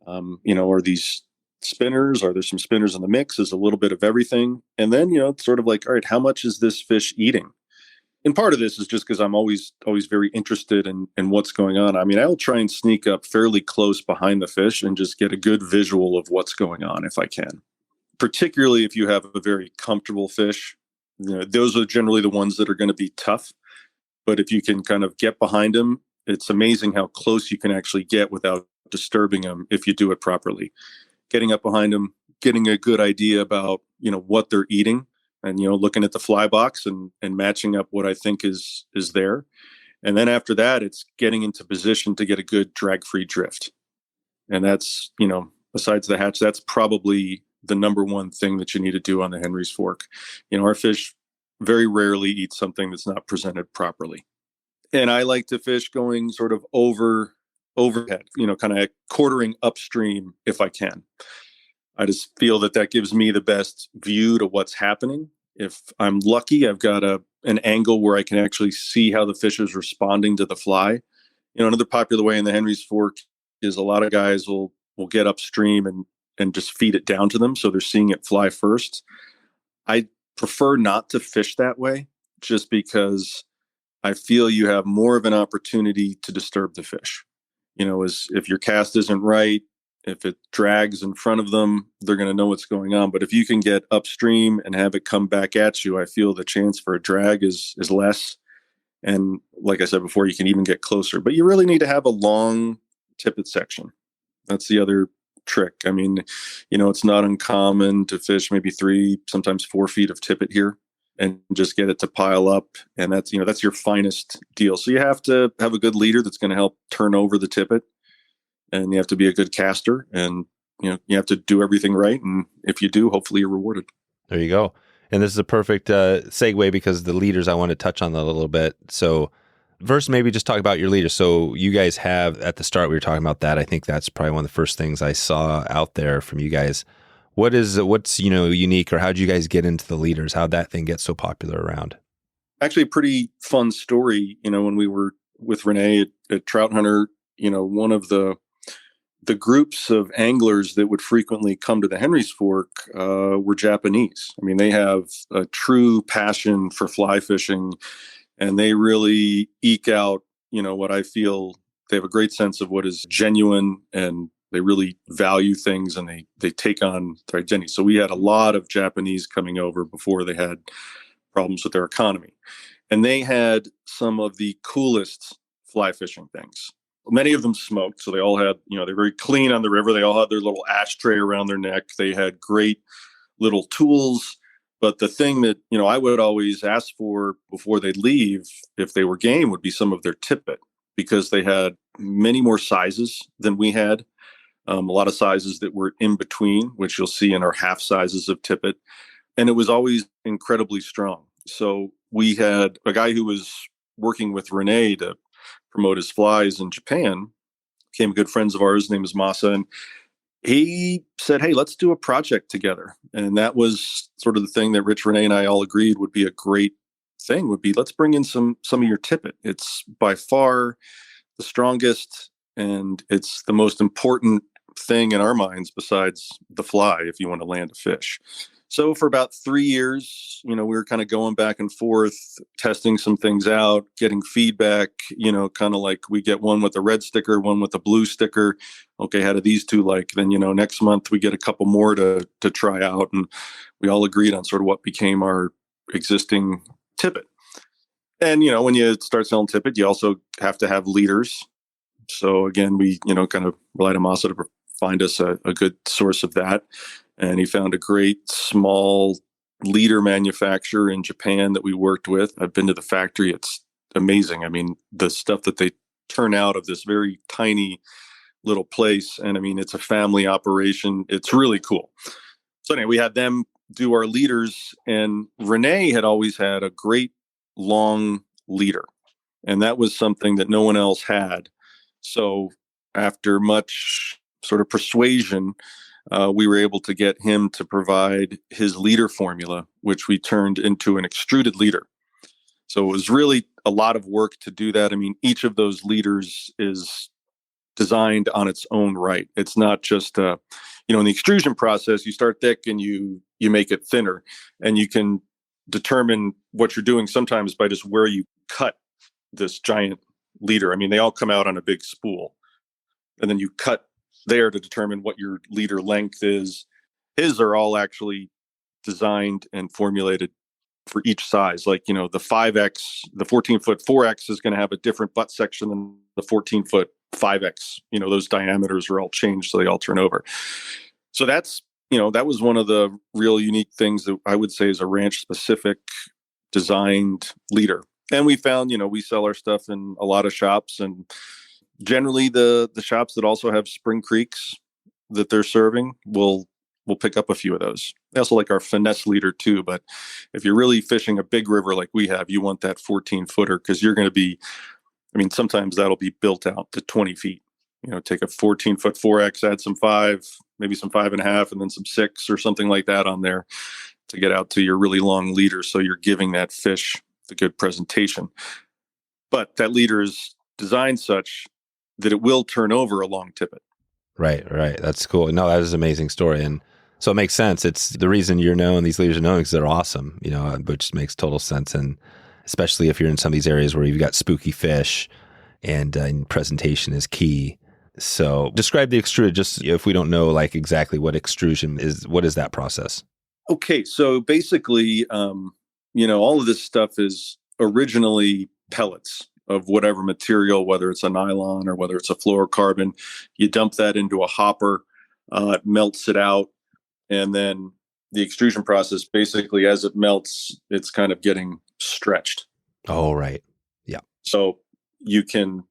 Are these spinners? Are there some spinners in the mix? Is a little bit of everything. And then, it's sort of like, all right, how much is this fish eating? And part of this is just because I'm always very interested in what's going on. I mean, I'll try and sneak up fairly close behind the fish and just get a good visual of what's going on if I can. Particularly if you have a very comfortable fish, those are generally the ones that are going to be tough. But if you can kind of get behind them, it's amazing how close you can actually get without disturbing them if you do it properly. Getting up behind them, getting a good idea about, what they're eating and, looking at the fly box and matching up what I think is there. And then after that, it's getting into position to get a good drag-free drift. And that's, besides the hatch, that's probably the number one thing that you need to do on the Henry's Fork. Our fish very rarely eat something that's not presented properly. And I like to fish going sort of overhead, kind of quartering upstream if I can. I just feel that gives me the best view to what's happening. If I'm lucky, I've got an angle where I can actually see how the fish is responding to the fly. Another popular way in the Henry's Fork is a lot of guys will get upstream and just feed it down to them. So they're seeing it fly first. I prefer not to fish that way just because I feel you have more of an opportunity to disturb the fish. As if your cast isn't right, if it drags in front of them, they're going to know what's going on. But if you can get upstream and have it come back at you, I feel the chance for a drag is less. And like I said before, you can even get closer. But you really need to have a long tippet section. That's the other trick. I mean, it's not uncommon to fish maybe 3, sometimes 4 feet of tippet here and just get it to pile up. And that's your finest deal. So you have to have a good leader that's going to help turn over the tippet. And you have to be a good caster and, you have to do everything right. And if you do, hopefully you're rewarded. There you go. And this is a perfect segue because the leaders I want to touch on that a little bit. So first, maybe just talk about your leaders. So you guys have, at the start, we were talking about that. I think that's probably one of the first things I saw out there from you guys. What's unique, or how'd you guys get into the leaders? How'd that thing get so popular around? Actually, a pretty fun story. When we were with Rene at TroutHunter, one of the groups of anglers that would frequently come to the Henry's Fork were Japanese. I mean, they have a true passion for fly fishing, and they really eke out, what I feel they have a great sense of what is genuine, and they really value things, and they take on their identity. So we had a lot of Japanese coming over before they had problems with their economy. And they had some of the coolest fly fishing things. Many of them smoked, so they all had, they're very clean on the river. They all had their little ashtray around their neck. They had great little tools. But the thing that, I would always ask for before they'd leave, if they were game, would be some of their tippet, because they had many more sizes than we had. A lot of sizes that were in between, which you'll see in our half sizes of tippet. And it was always incredibly strong. So we had a guy who was working with Rene to promote his flies in Japan, became good friends of ours, name is Masa, and he said, hey, let's do a project together. And that was sort of the thing that Rich, Rene, and I all agreed would be a great thing, would be let's bring in some of your tippet. It's by far the strongest, and it's the most important thing in our minds besides the fly if you want to land a fish. So for about 3 years, we were kind of going back and forth, testing some things out, getting feedback, kind of like we get one with a red sticker, one with a blue sticker. Okay, how do these two like? Then, next month we get a couple more to try out. And we all agreed on sort of what became our existing tippet. And, when you start selling tippet, you also have to have leaders. So again, we, kind of relied on Masa to find us a good source of that. And he found a great small leader manufacturer in Japan that we worked with. I've been to the factory. It's amazing. I mean, the stuff that they turn out of this very tiny little place. And I mean, it's a family operation. It's really cool. So anyway, we had them do our leaders, and Rene had always had a great long leader. And that was something that no one else had. So after much sort of persuasion, we were able to get him to provide his leader formula, which we turned into an extruded leader. So it was really a lot of work to do that. I mean, each of those leaders is designed on its own right. It's not just, in the extrusion process, you start thick and you make it thinner, and you can determine what you're doing sometimes by just where you cut this giant leader. I mean, they all come out on a big spool, and then you cut there to determine what your leader length is. His are all actually designed and formulated for each size. Like, the 5X, the 14-foot 4X is going to have a different butt section than the 14-foot 5X. Those diameters are all changed, so they all turn over. So that's, that was one of the real unique things that I would say is a ranch specific designed leader. And we found, we sell our stuff in a lot of shops, and generally the shops that also have spring creeks that they're serving will pick up a few of those. They also like our finesse leader too. But if you're really fishing a big river like we have, you want that 14-footer, because you're going to be, sometimes that'll be built out to 20 feet. Take a 14-foot 4X, add some 5, maybe some 5.5, and then some 6 or something like that on there to get out to your really long leader. So you're giving that fish the good presentation. But that leader is designed such that it will turn over a long tippet. Right. That's cool. No, that is an amazing story. And so it makes sense. It's the reason you're known, these leaders are known, because they're awesome, which makes total sense. And especially if you're in some of these areas where you've got spooky fish and presentation is key. So describe the extrude, just if we don't know like exactly what extrusion is, what is that process? Okay. So basically, all of this stuff is originally pellets of whatever material, whether it's a nylon or whether it's a fluorocarbon. You dump that into a hopper, it melts it out, and then the extrusion process, basically as it melts, it's kind of getting stretched. Oh, right. Yeah. So you can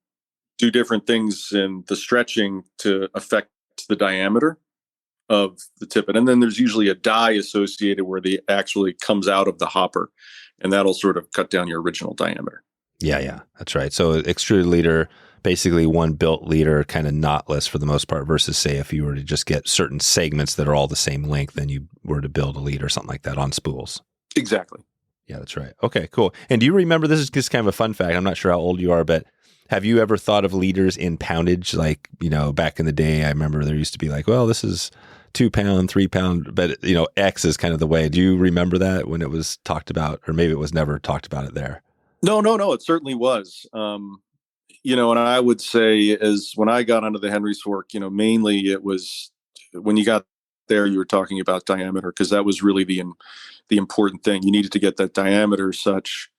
do different things in the stretching to affect the diameter of the tippet. And then there's usually a die associated where the actually comes out of the hopper, and that'll sort of cut down your original diameter. Yeah, that's right. So extruded leader, basically one built leader, kind of knotless for the most part, versus say if you were to just get certain segments that are all the same length, then you were to build a lead or something like that on spools. Exactly. Yeah, that's right. Okay, cool. And do you remember, this is just kind of a fun fact, I'm not sure how old you are, but have you ever thought of leaders in poundage? Like, back in the day, I remember there used to be like, well, this is 2 pound, 3 pound, but X is kind of the way. Do you remember that when it was talked about, or maybe it was never talked about it there? No, it certainly was. And I would say as when I got onto the Henry's Fork, mainly it was when you got there, you were talking about diameter, because that was really the important thing. You needed to get that diameter such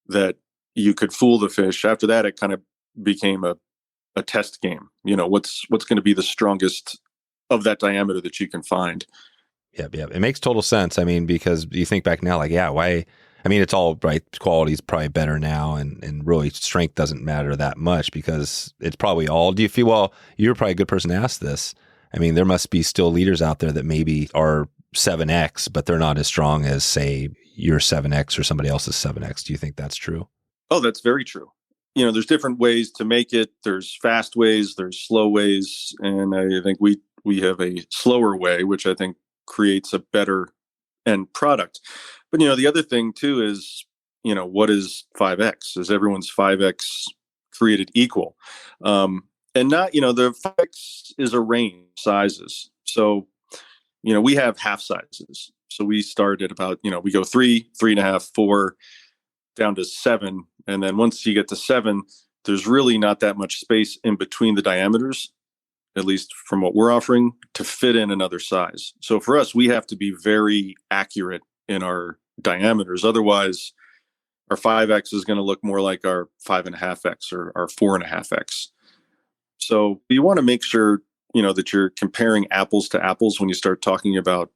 that you could fool the fish. After that, it kind of became a test game. What's going to be the strongest of that diameter that you can find. Yep. It makes total sense. I mean, because you think back now, like, why? I mean, it's all right. Quality is probably better now, and really strength doesn't matter that much, because it's probably all. Do you feel, well, you're probably a good person to ask this. I mean, there must be still leaders out there that maybe are 7X, but they're not as strong as, say, your 7X or somebody else's 7X. Do you think that's true? Oh, that's very true. There's different ways to make it. There's fast ways, there's slow ways. And I think we have a slower way, which I think creates a better end product. But, the other thing too is, what is 5X? Is everyone's 5X created equal? And not, the 5X is a range of sizes. So, we have half sizes. So we start at about, we go 3, 3.5, 4, down to 7. And then once you get to 7, there's really not that much space in between the diameters, at least from what we're offering, to fit in another size. So for us, we have to be very accurate in our diameters. Otherwise, our 5X is going to look more like our 5.5X or our 4.5X. So you want to make sure, that you're comparing apples to apples when you start talking about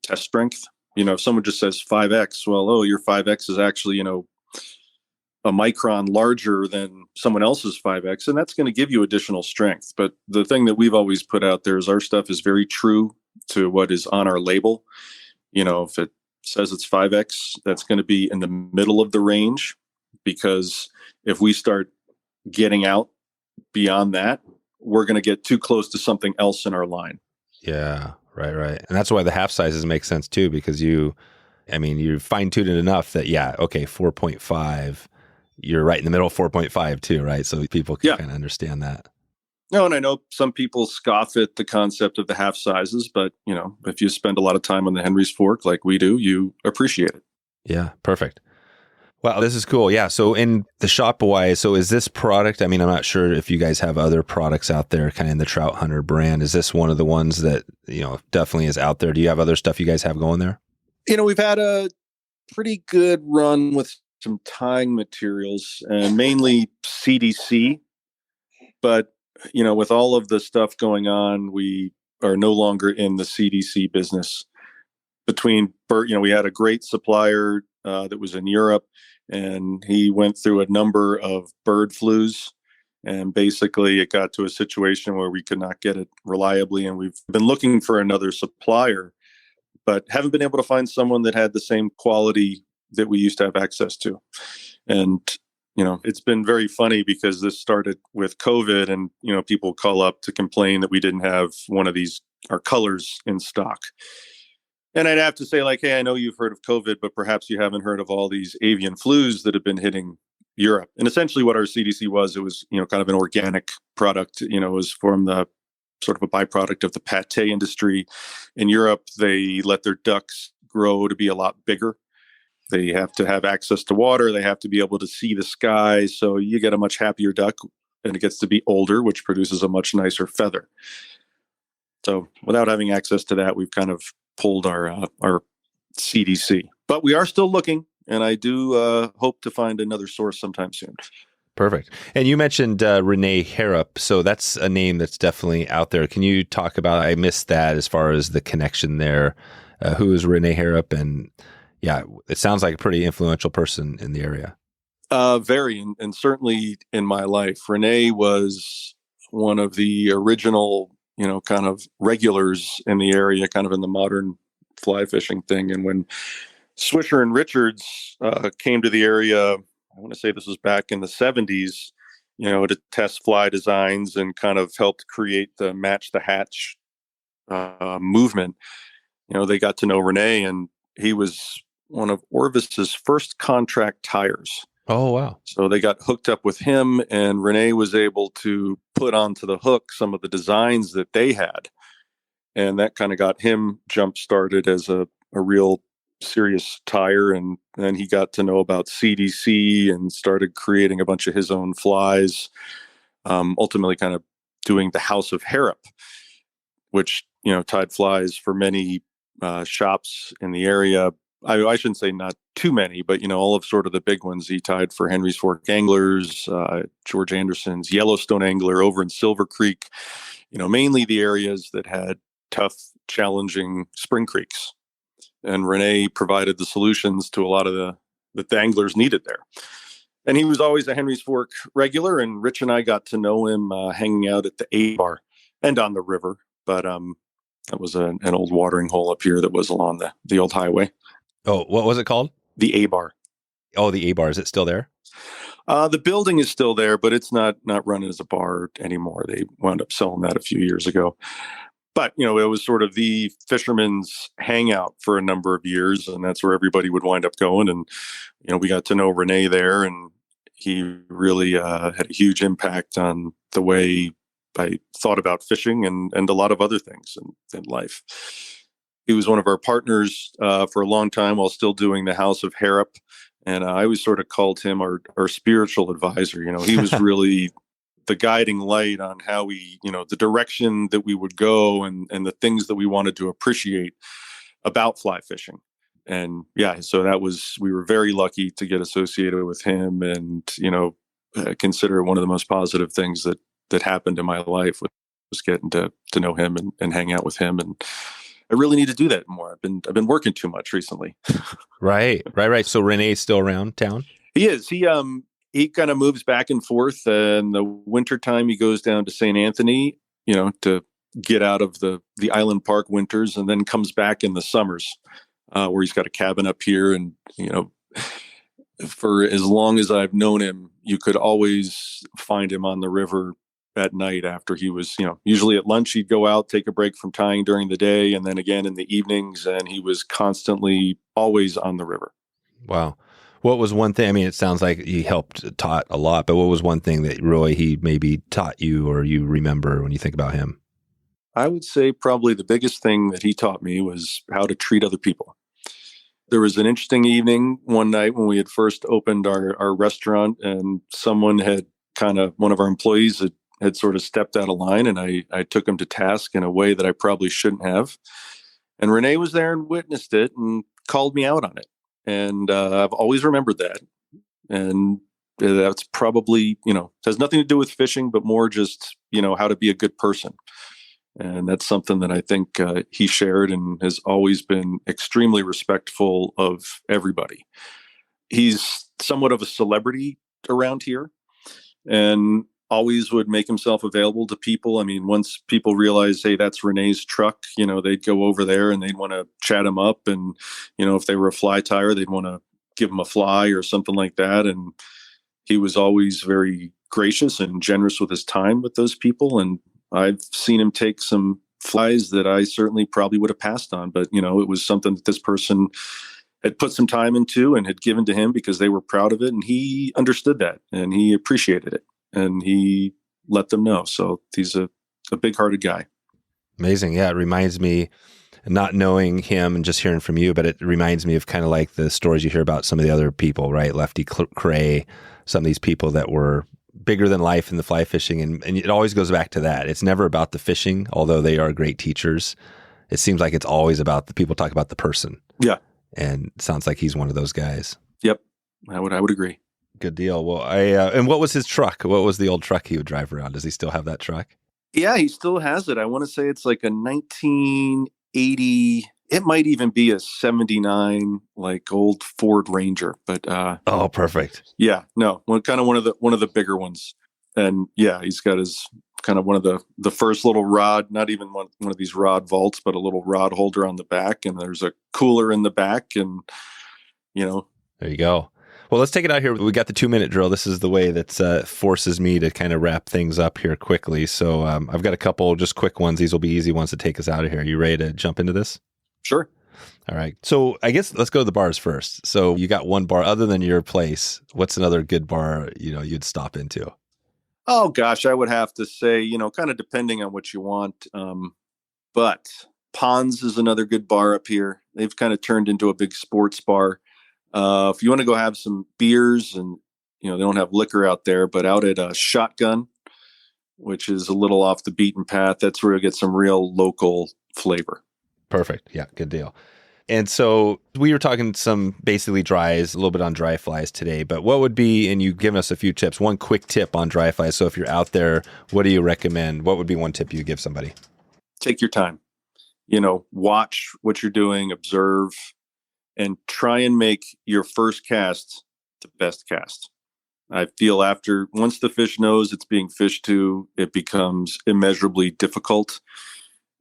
test strength. If someone just says 5X, well, your 5X is actually, a micron larger than someone else's 5X, and that's going to give you additional strength. But the thing that we've always put out there is our stuff is very true to what is on our label. If it says it's 5X, that's going to be in the middle of the range, because if we start getting out beyond that, we're going to get too close to something else in our line. Yeah, right. And that's why the half sizes make sense too, because you fine-tuned it enough that, 4.5, you're right in the middle of 4.5 too, right? So people can kind of understand that. No, and I know some people scoff at the concept of the half sizes, but, if you spend a lot of time on the Henry's fork like we do, you appreciate it. Yeah, perfect. Wow, this is cool. Yeah. So in the shop-wise, so is this product, I'm not sure if you guys have other products out there kind of in the TroutHunter brand. Is this one of the ones that, definitely is out there? Do you have other stuff you guys have going there? We've had a pretty good run with some tying materials and mainly CDC. But, with all of the stuff going on, we are no longer in the CDC business. Between, we had a great supplier that was in Europe, and he went through a number of bird flus. And basically it got to a situation where we could not get it reliably. And we've been looking for another supplier, but haven't been able to find someone that had the same quality that we used to have access to. And, it's been very funny because this started with COVID, and, people call up to complain that we didn't have one of our colors in stock. And I'd have to say, like, hey, I know you've heard of COVID, but perhaps you haven't heard of all these avian flus that have been hitting Europe. And essentially what our CDC was, it was, kind of an organic product, it was from the sort of a byproduct of the pate industry. In Europe, they let their ducks grow to be a lot bigger. They have to have access to water. They have to be able to see the sky. So you get a much happier duck, and it gets to be older, which produces a much nicer feather. So without having access to that, we've kind of pulled our CDC. But we are still looking, and I do hope to find another source sometime soon. Perfect. And you mentioned Rene Harrop. So that's a name that's definitely out there. Can you talk about, I missed that as far as the connection there. Who is Rene Harrop? And it sounds like a pretty influential person in the area. Very, and certainly in my life. Rene was one of the original, kind of regulars in the area, kind of in the modern fly fishing thing. And when Swisher and Richards came to the area, I want to say this was back in the 70s, to test fly designs and kind of helped create the match the hatch movement. They got to know Rene, and he was one of Orvis's first contract tires. Oh, wow. So they got hooked up with him, and Rene was able to put onto the hook some of the designs that they had. And that kind of got him jump started as a real serious tire. And then he got to know about CDC and started creating a bunch of his own flies, ultimately kind of doing the House of Harrop, which, tied flies for many shops in the area. I shouldn't say not too many, but, all of sort of the big ones. He tied for Henry's Fork Anglers, George Anderson's Yellowstone Angler over in Silver Creek, mainly the areas that had tough, challenging spring creeks. And Rene provided the solutions to a lot of the anglers needed there. And he was always a Henry's Fork regular, and Rich and I got to know him hanging out at the A Bar and on the river. But that was an old watering hole up here that was along the old highway. Oh, what was it called? The A Bar. Oh, the A Bar. Is it still there? The building is still there, but it's not running as a bar anymore. They wound up selling that a few years ago. But, it was sort of the fisherman's hangout for a number of years, and that's where everybody would wind up going. And, we got to know Rene there, and he really had a huge impact on the way I thought about fishing and a lot of other things in life. He was one of our partners for a long time while still doing the House of Harrop. And I always sort of called him our spiritual advisor. He was really the guiding light on how we, the direction that we would go and the things that we wanted to appreciate about fly fishing. And yeah, so we were very lucky to get associated with him and, consider one of the most positive things that happened in my life was getting to know him and hang out with him. And I really need to do that more. I've been working too much recently. Right. So Rene's still around town? He is. He kind of moves back and forth. In the wintertime, he goes down to St. Anthony, to get out of the island park winters, and then comes back in the summers, where he's got a cabin up here. And, for as long as I've known him, you could always find him on the river at night after he was, usually at lunch, he'd go out, take a break from tying during the day, and then again in the evenings, and he was constantly always on the river. Wow. What was one thing, it sounds like he taught a lot, but what was one thing that really he maybe taught you or you remember when you think about him? I would say probably the biggest thing that he taught me was how to treat other people. There was an interesting evening one night when we had first opened our restaurant, and someone one of our employees had sort of stepped out of line, and I took him to task in a way that I probably shouldn't have. And Rene was there and witnessed it and called me out on it. And I've always remembered that. And that's probably, has nothing to do with fishing, but more just, how to be a good person. And that's something that I think he shared and has always been extremely respectful of everybody. He's somewhat of a celebrity around here, and always would make himself available to people. Once people realized, hey, that's Rene's truck, they'd go over there and they'd want to chat him up. And, if they were a fly tyer, they'd want to give him a fly or something like that. And he was always very gracious and generous with his time with those people. And I've seen him take some flies that I certainly probably would have passed on. But, it was something that this person had put some time into and had given to him because they were proud of it. And he understood that and he appreciated it. And he let them know. So he's a big-hearted guy. Amazing. Yeah, it reminds me, not knowing him and just hearing from you, but it reminds me of kind of like the stories you hear about some of the other people, right? Lefty Cray, some of these people that were bigger than life in the fly fishing. And it always goes back to that. It's never about the fishing, although they are great teachers. It seems like it's always about the people talk about the person. Yeah. And it sounds like he's one of those guys. Yep. I would agree. Good deal. Well, and what was his truck? What was the old truck he would drive around? Does he still have that truck? Yeah, he still has it. I want to say it's like a 1980. It might even be a 79, like old Ford Ranger. But oh, perfect. Yeah, no, kind of one of the bigger ones. And yeah, he's got his kind of one of the first little rod, not even one of these rod vaults, but a little rod holder on the back, and there's a cooler in the back, and there you go. Well, let's take it out here. We got the 2-minute drill. This is the way that forces me to kind of wrap things up here quickly. So I've got a couple just quick ones. These will be easy ones to take us out of here. You ready to jump into this? Sure. All right. So I guess let's go to the bars first. So you got one bar other than your place. What's another good bar, you'd stop into? Oh, gosh, I would have to say, kind of depending on what you want. But Ponds is another good bar up here. They've kind of turned into a big sports bar. If you want to go have some beers and, they don't have liquor out there, but out at Shotgun, which is a little off the beaten path, that's where you get some real local flavor. Perfect. Yeah, good deal. And so we were talking some basically dries, a little bit on dry flies today, but what would be, and you've given us a few tips, one quick tip on dry flies. So if you're out there, what do you recommend? What would be one tip you give somebody? Take your time, watch what you're doing, observe, and try and make your first cast the best cast. I feel once the fish knows it's being fished to, it becomes immeasurably difficult.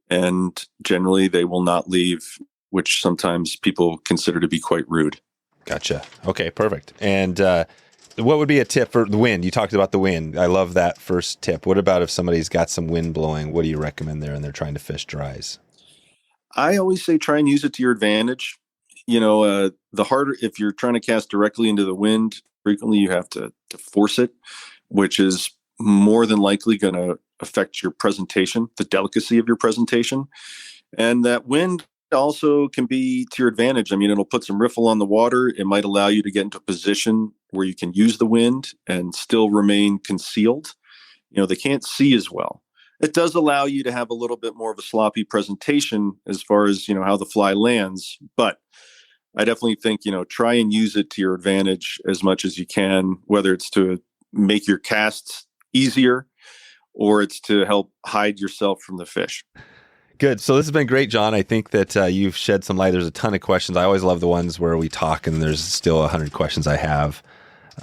And generally they will not leave which sometimes people consider to be quite rude. Gotcha. Okay, perfect. And what would be a tip for the wind? You talked about the wind. I love that first tip. What about if somebody's got some wind blowing? What do you recommend there and they're trying to fish dries? I always say try and use it to your advantage. The harder, if you're trying to cast directly into the wind, frequently you have to force it, which is more than likely going to affect your presentation, the delicacy of your presentation. And that wind also can be to your advantage. I mean, it'll put some riffle on the water. It might allow you to get into a position where you can use the wind and still remain concealed. They can't see as well. It does allow you to have a little bit more of a sloppy presentation as far as, how the fly lands. But I definitely think, try and use it to your advantage as much as you can, whether it's to make your casts easier or it's to help hide yourself from the fish. Good. So this has been great, Jon. I think that you've shed some light. There's a ton of questions. I always love the ones where we talk and there's still 100 questions I have,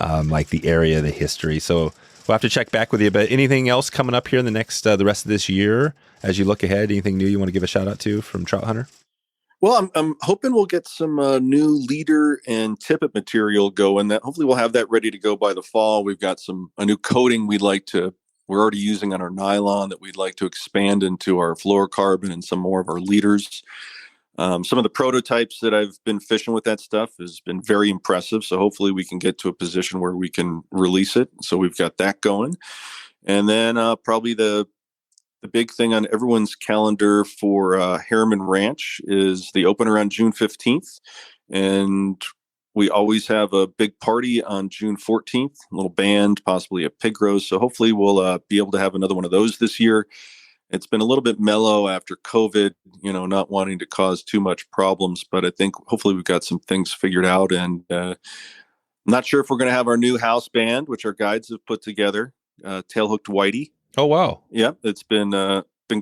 like the area, the history. So we'll have to check back with you. But anything else coming up here in the next, the rest of this year as you look ahead? Anything new you want to give a shout out to from Trout Hunter? Well, I'm hoping we'll get some new leader and tippet material going. That hopefully we'll have that ready to go by the fall. We've got a new coating we're already using on our nylon that we'd like to expand into our fluorocarbon and some more of our leaders. Some of the prototypes that I've been fishing with that stuff has been very impressive. So hopefully we can get to a position where we can release it. So we've got that going. And then probably the big thing on everyone's calendar for Harriman Ranch is the opener on June 15th. And we always have a big party on June 14th, a little band, possibly a pig roast. So hopefully we'll be able to have another one of those this year. It's been a little bit mellow after COVID, not wanting to cause too much problems, but I think hopefully we've got some things figured out. And I'm not sure if we're going to have our new house band, which our guides have put together, Tail Hooked Whitey. Oh, wow. Yeah, it's been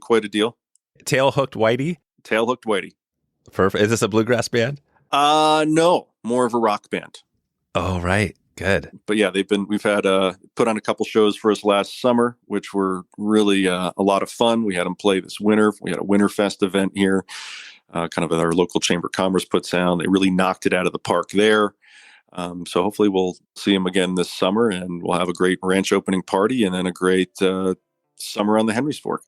quite a deal. Tail Hooked Whitey? Tail Hooked Whitey. Perfect. Is this a bluegrass band? No, more of a rock band. Oh, right. Good. But yeah, we've had put on a couple shows for us last summer, which were really a lot of fun. We had them play this winter. We had a Winterfest event here, kind of our local Chamber of Commerce puts on. They really knocked it out of the park there. So hopefully we'll see them again this summer, and we'll have a great ranch opening party and then a great summer on the Henry's Fork.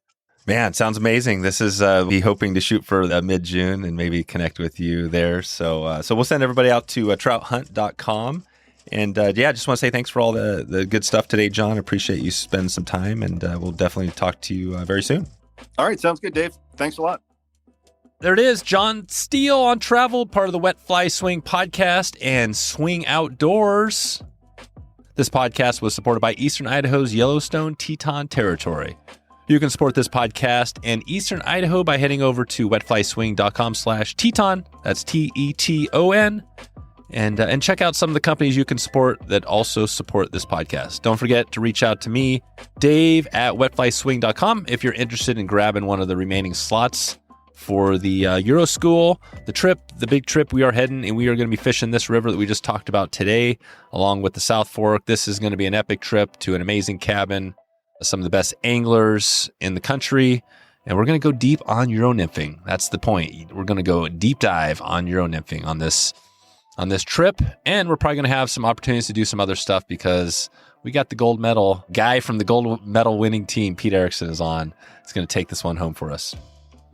Man, sounds amazing. This is be hoping to shoot for mid-June and maybe connect with you there. So we'll send everybody out to trouthunt.com. And just want to say thanks for all the good stuff today, Jon. Appreciate you spending some time, and we'll definitely talk to you very soon. All right. Sounds good, Dave. Thanks a lot. There it is, Jon Stiehl on travel, part of the Wet Fly Swing podcast and Swing Outdoors. This podcast was supported by Eastern Idaho's Yellowstone Teton territory. You can support this podcast and Eastern Idaho by heading over to wetflyswing.com/Teton. That's Teton. And check out some of the companies you can support that also support this podcast. Don't forget to reach out to me, Dave, at wetflyswing.com if you're interested in grabbing one of the remaining slots for the Euro School, the big trip we are heading, and we are going to be fishing this river that we just talked about today, along with the South Fork. This is going to be an epic trip to an amazing cabin, some of the best anglers in the country, and we're going to go deep on Euro nymphing. That's the point. We're going to go deep dive on Euro nymphing on this trip, and we're probably going to have some opportunities to do some other stuff because we got the gold medal guy from the gold medal winning team, Pete Erickson, is on. He's going to take this one home for us.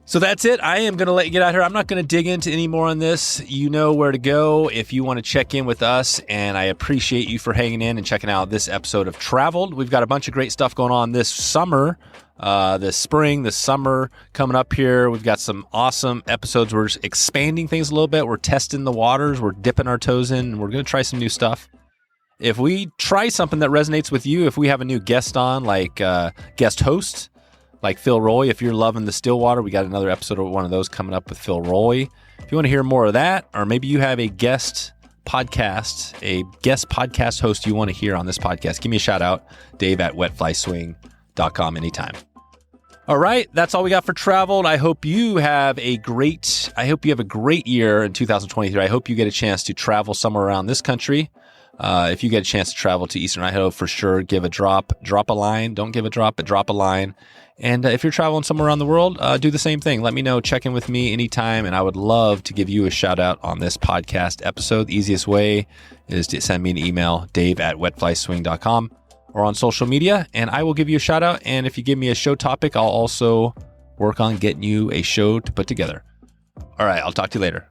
So that's it. I am going to let you get out here. I'm not going to dig into any more on this. You know where to go if you want to check in with us, and I appreciate you for hanging in and checking out this episode of Traveled. We've got a bunch of great stuff going on this summer, this spring, this summer coming up here. We've got some awesome episodes. We're just expanding things a little bit. We're testing the waters. We're dipping our toes in, and we're going to try some new stuff. If we try something that resonates with you, if we have a new guest on, like guest host, like Phil Roy, if you're loving the Stillwater, we got another episode of one of those coming up with Phil Roy. If you want to hear more of that, or maybe you have a guest podcast host you want to hear on this podcast, give me a shout out, Dave at wetflyswing.com anytime. All right, that's all we got for Traveled. I hope you have a great year in 2023. I hope you get a chance to travel somewhere around this country. If you get a chance to travel to Eastern Idaho, for sure, give a drop a line. Don't give a drop, but drop a line. And if you're traveling somewhere around the world, do the same thing. Let me know. Check in with me anytime. And I would love to give you a shout out on this podcast episode. The easiest way is to send me an email, dave@wetflyswing.com, or on social media, and I will give you a shout out. And if you give me a show topic, I'll also work on getting you a show to put together. All right. I'll talk to you later.